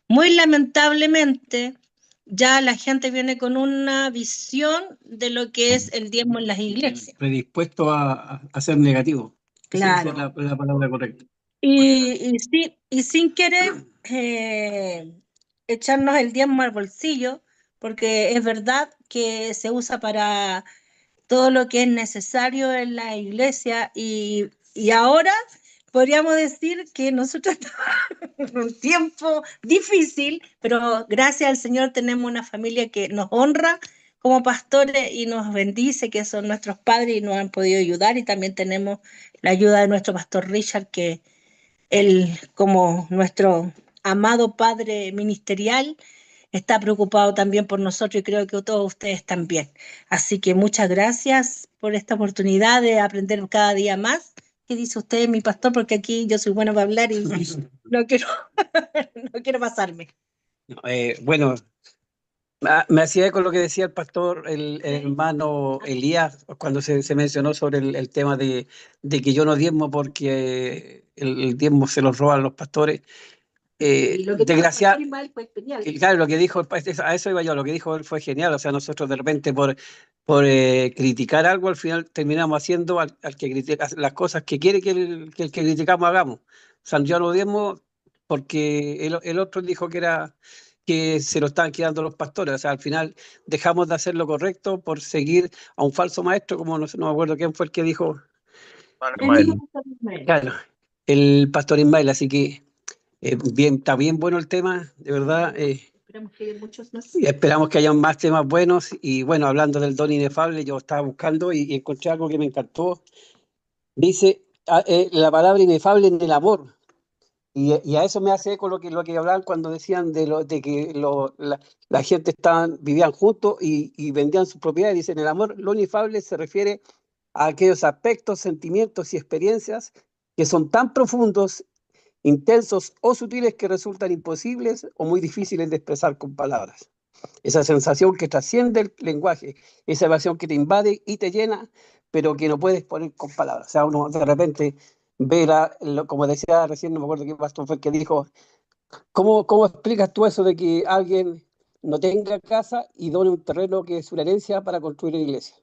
muy lamentablemente, ya la gente viene con una visión de lo que es el diezmo en las iglesias. Predispuesto a ser negativo. Claro. Esa es la palabra correcta. Y sin querer echarnos el diezmo al bolsillo, porque es verdad que se usa para todo lo que es necesario en la iglesia y ahora podríamos decir que nosotros estamos en un tiempo difícil, pero gracias al Señor tenemos una familia que nos honra como pastores y nos bendice, que son nuestros padres y nos han podido ayudar, y también tenemos la ayuda de nuestro pastor Richard, que él, como nuestro amado padre ministerial, está preocupado también por nosotros, y creo que todos ustedes también. Así que muchas gracias por esta oportunidad de aprender cada día más. ¿Qué dice usted, mi pastor? Porque aquí yo soy bueno para hablar y no quiero, no quiero pasarme. Bueno, me hacía eco lo que decía el pastor, el hermano Elías, cuando se mencionó sobre el tema de que yo no diezmo porque el diezmo se lo roban los pastores. Y lo que Desgraciado. fue genial. Claro, lo que dijo, a eso iba yo, lo que dijo él fue genial. O sea, nosotros de repente por criticar algo, al final terminamos haciendo al que critica las cosas que quiere que el que criticamos hagamos. O sea, yo no diezmo porque el otro dijo que se lo estaban quedando los pastores. O sea, al final dejamos de hacer lo correcto por seguir a un falso maestro, como no me acuerdo quién fue el que dijo. Claro, el pastor Ismael. Así que está bien bueno el tema, de verdad. Esperamos que haya muchos más. Y esperamos que haya más temas buenos. Y bueno, hablando del don inefable, yo estaba buscando y encontré algo que me encantó. Dice la palabra inefable en el amor. Y a eso me hace eco lo que hablaban cuando decían de que la gente vivían juntos y vendían sus propiedades. Dicen, el amor, lo inefable se refiere a aquellos aspectos, sentimientos y experiencias que son tan profundos, intensos o sutiles que resultan imposibles o muy difíciles de expresar con palabras. Esa sensación que trasciende el lenguaje, esa emoción que te invade y te llena, pero que no puedes poner con palabras. O sea, uno de repente ve, como decía recién, no me acuerdo qué pastor fue el que dijo, ¿cómo explicas tú eso de que alguien no tenga casa y done un terreno que es una herencia para construir una iglesia?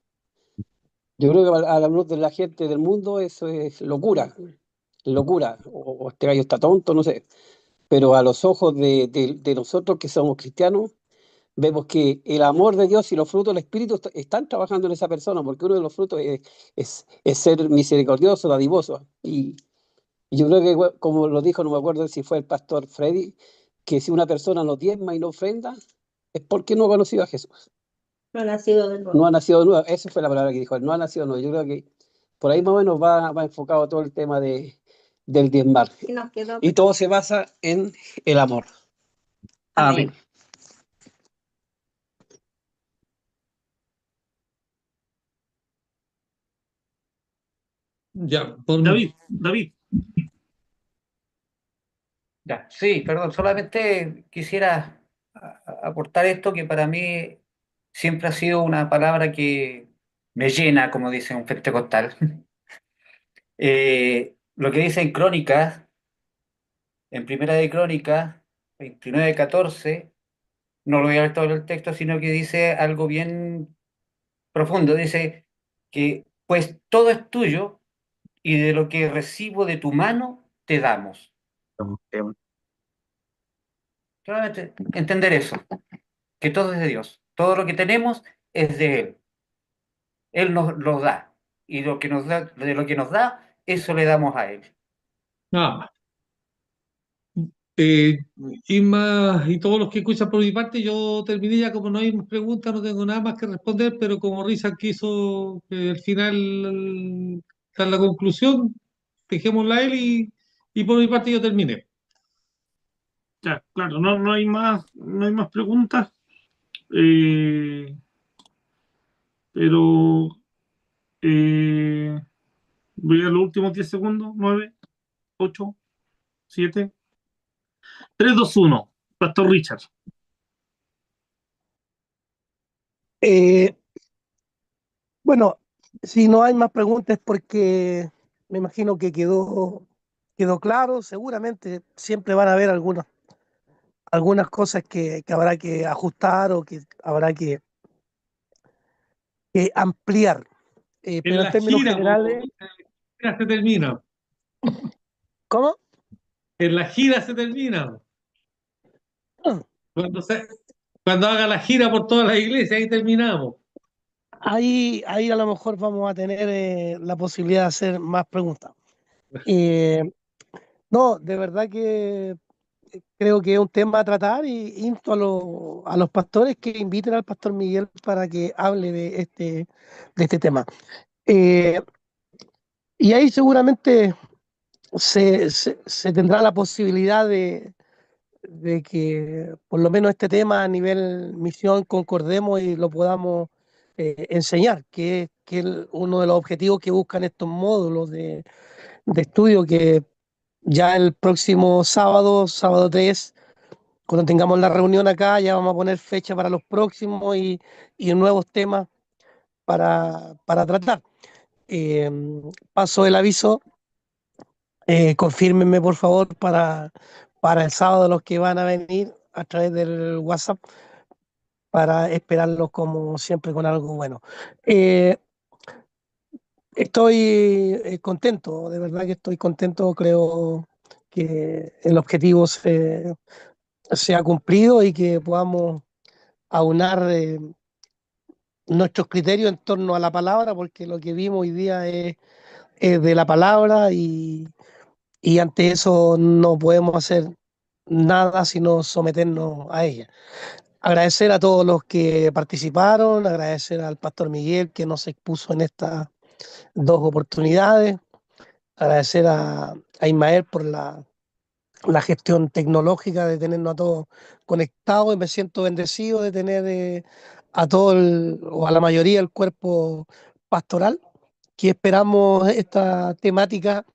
Yo creo que a la luz de la gente del mundo eso es locura, o este gallo está tonto, no sé. Pero a los ojos de nosotros que somos cristianos, vemos que el amor de Dios y los frutos del Espíritu están trabajando en esa persona, porque uno de los frutos es ser misericordioso, dadivoso. Y yo creo que, como lo dijo, no me acuerdo si fue el pastor Freddy, que si una persona no diezma y no ofrenda, es porque no ha conocido a Jesús. No ha nacido de nuevo. No ha nacido de nuevo. Esa fue la palabra que dijo él, no ha nacido de nuevo. Yo creo que por ahí más o menos va enfocado todo el tema del diezmar. Y todo se basa en el amor. Amén. Ya, David. Ya, sí, perdón, solamente quisiera aportar esto que para mí siempre ha sido una palabra que me llena, como dice un pentecostal. Lo que dice en Crónicas, en Primera de Crónicas, 29:14, no lo voy a ver todo el texto, sino que dice algo bien profundo. Dice que, pues todo es tuyo y de lo que recibo de tu mano te damos. Solamente entender eso, que todo es de Dios. Todo lo que tenemos es de Él. Él nos lo da. Y lo que nos da, de lo que nos da, eso le damos a Él. nada más. Isma y todos los que escuchan por mi parte, yo terminé ya, como no hay más preguntas, no tengo nada más que responder, pero como Risa quiso que al final dar la conclusión, dejémosla a él y por mi parte yo terminé. Ya, claro, no hay más preguntas. Pero voy a los últimos 10 segundos. 9, 8, 7, 3, 2, 1. Pastor Richard. Bueno, si no hay más preguntas porque me imagino que quedó claro. Seguramente siempre van a haber algunas cosas que habrá que ajustar o que habrá que ampliar. Pero En en la términos gira, generales, la gira se termina. ¿cómo? En la gira se termina. Cuando, se, cuando haga la gira por todas las iglesias, ahí terminamos. Ahí a lo mejor vamos a tener la posibilidad de hacer más preguntas. Eh, no, de verdad que creo que es un tema a tratar y insto a los pastores que inviten al pastor Miguel para que hable de este tema. Eh, y ahí seguramente se tendrá la posibilidad de que por lo menos este tema a nivel misión concordemos y lo podamos enseñar, que es uno de los objetivos que buscan estos módulos de estudio, que ya el próximo sábado, sábado 3, cuando tengamos la reunión acá, ya vamos a poner fecha para los próximos y nuevos temas para tratar. Eh, Paso el aviso, confírmenme por favor para el sábado los que van a venir a través del WhatsApp para esperarlos como siempre con algo bueno. Eh, Estoy contento, de verdad que estoy contento, creo que el objetivo se ha cumplido y que podamos aunar nuestros criterios en torno a la palabra, porque lo que vimos hoy día es de la palabra y ante eso no podemos hacer nada sino someternos a ella. Agradecer a todos los que participaron, agradecer al pastor Miguel que nos expuso en estas dos oportunidades, agradecer a Ismael por la gestión tecnológica de tenernos a todos conectados y me siento bendecido de tener a todo o a la mayoría del cuerpo pastoral, que esperamos esta temática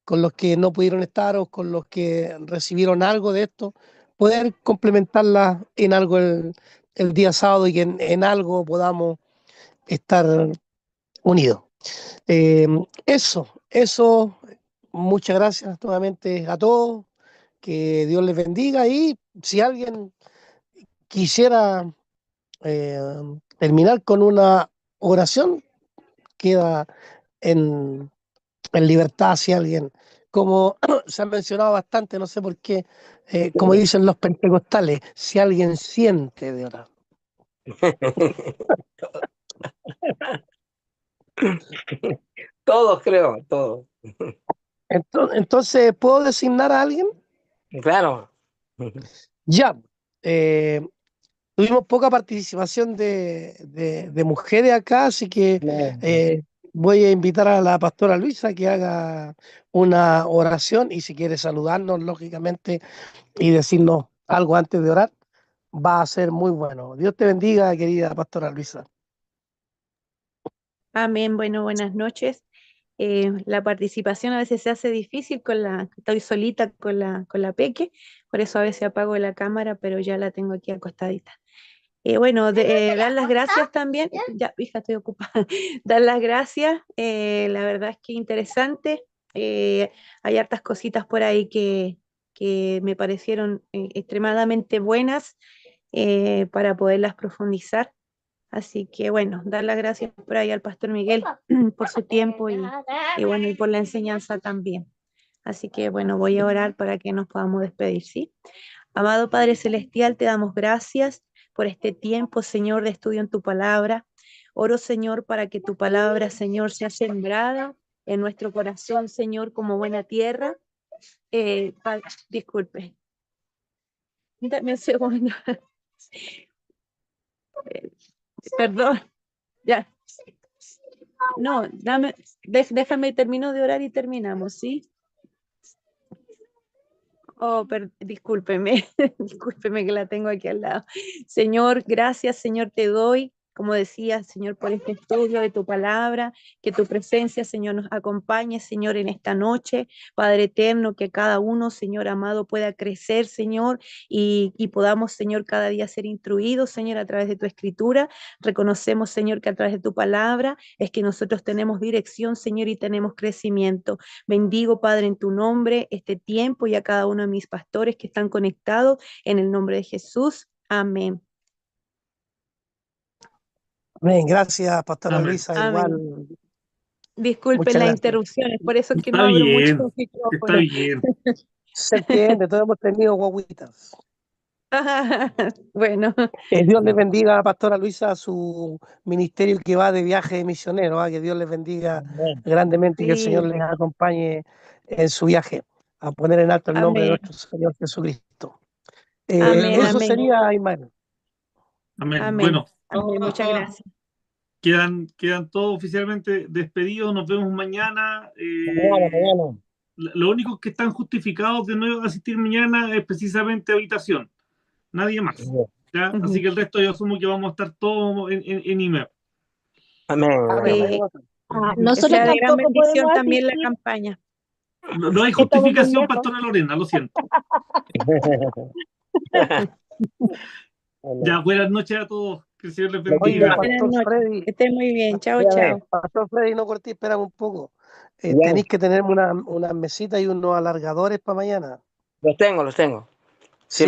con los que no pudieron estar o con los que recibieron algo de esto, poder complementarla en algo el día sábado y que en algo podamos estar unidos. Eso, muchas gracias nuevamente a todos, que Dios les bendiga y si alguien quisiera eh, terminar con una oración, queda en libertad si alguien, como se ha mencionado bastante, no sé por qué, como dicen los pentecostales, si alguien siente de orar. Todos creo, todos. Entonces, ¿puedo designar a alguien? Claro. Ya. Tuvimos poca participación de mujeres acá, así que voy a invitar a la pastora Luisa que haga una oración y si quiere saludarnos, lógicamente, y decirnos algo antes de orar, va a ser muy bueno. Dios te bendiga, querida pastora Luisa. Amén. Bueno, buenas noches. La participación a veces se hace difícil estoy solita con la Peque, por eso a veces apago la cámara, pero ya la tengo aquí acostadita. Bueno, dar las gracias también, ya, hija, estoy ocupada, dar las gracias, la verdad es que interesante, hay hartas cositas por ahí que me parecieron extremadamente buenas para poderlas profundizar. Así que bueno, dar las gracias por ahí al pastor Miguel por su tiempo y bueno, y por la enseñanza también. Así que bueno, voy a orar para que nos podamos despedir, ¿sí? Amado Padre Celestial, te damos gracias por este tiempo, Señor, de estudio en tu palabra. Oro, Señor, para que tu palabra, Señor, sea sembrada en nuestro corazón, Señor, como buena tierra. Disculpe. Dame un segundo. Perdón. Ya. No, déjame termino de orar y terminamos, ¿sí? Oh, discúlpeme, discúlpeme que la tengo aquí al lado. Señor, gracias, Señor, te doy como decía, Señor, por este estudio de tu palabra, que tu presencia, Señor, nos acompañe, Señor, en esta noche, Padre eterno, que cada uno, Señor amado, pueda crecer, Señor, y podamos, Señor, cada día ser instruidos, Señor, a través de tu escritura. Reconocemos, Señor, que a través de tu palabra es que nosotros tenemos dirección, Señor, y tenemos crecimiento. Bendigo, Padre, en tu nombre este tiempo y a cada uno de mis pastores que están conectados en el nombre de Jesús. Amén. Amén. Gracias, Pastora Amén. Luisa. Amén. Igual, Disculpen muchas las gracias. interrupciones, por eso es que Está no abro mucho bien, el está micrófono. bien. Se entiende, todos hemos tenido guaguitas. Bueno, Dios les bendiga, Pastora Luisa, a su ministerio que va de viaje de misionero. Que Dios les bendiga Amén. grandemente y que el sí, Señor les acompañe en su viaje a poner en alto el nombre de amén, nuestro Señor Jesucristo. amén, Eso amén, sería, Ismael. Amén. amén, Bueno, amén, muchas gracias. quedan todos oficialmente despedidos. Nos vemos mañana. Mañana. Lo único que están justificados de no asistir mañana es precisamente habitación. Nadie más. ¿Ya? Ujú. Así que el resto yo asumo que vamos a estar todos en email. Amén. Amén. Sí, que Nosotros sea de gran tampoco bendición podemos también la asistir, campaña. No hay estamos muy justificación, lejos. Pastora Lorena, lo siento. Ya, buenas noches a todos. Que el Señor les Oye, bendiga. Buenas Pastor noches, Freddy, que estén muy bien. Chao, Dígame. chao. Pastor Freddy, no corté, espérame un poco. Ya, Tenéis que tener unas mesitas y unos alargadores para mañana. Los tengo, los tengo.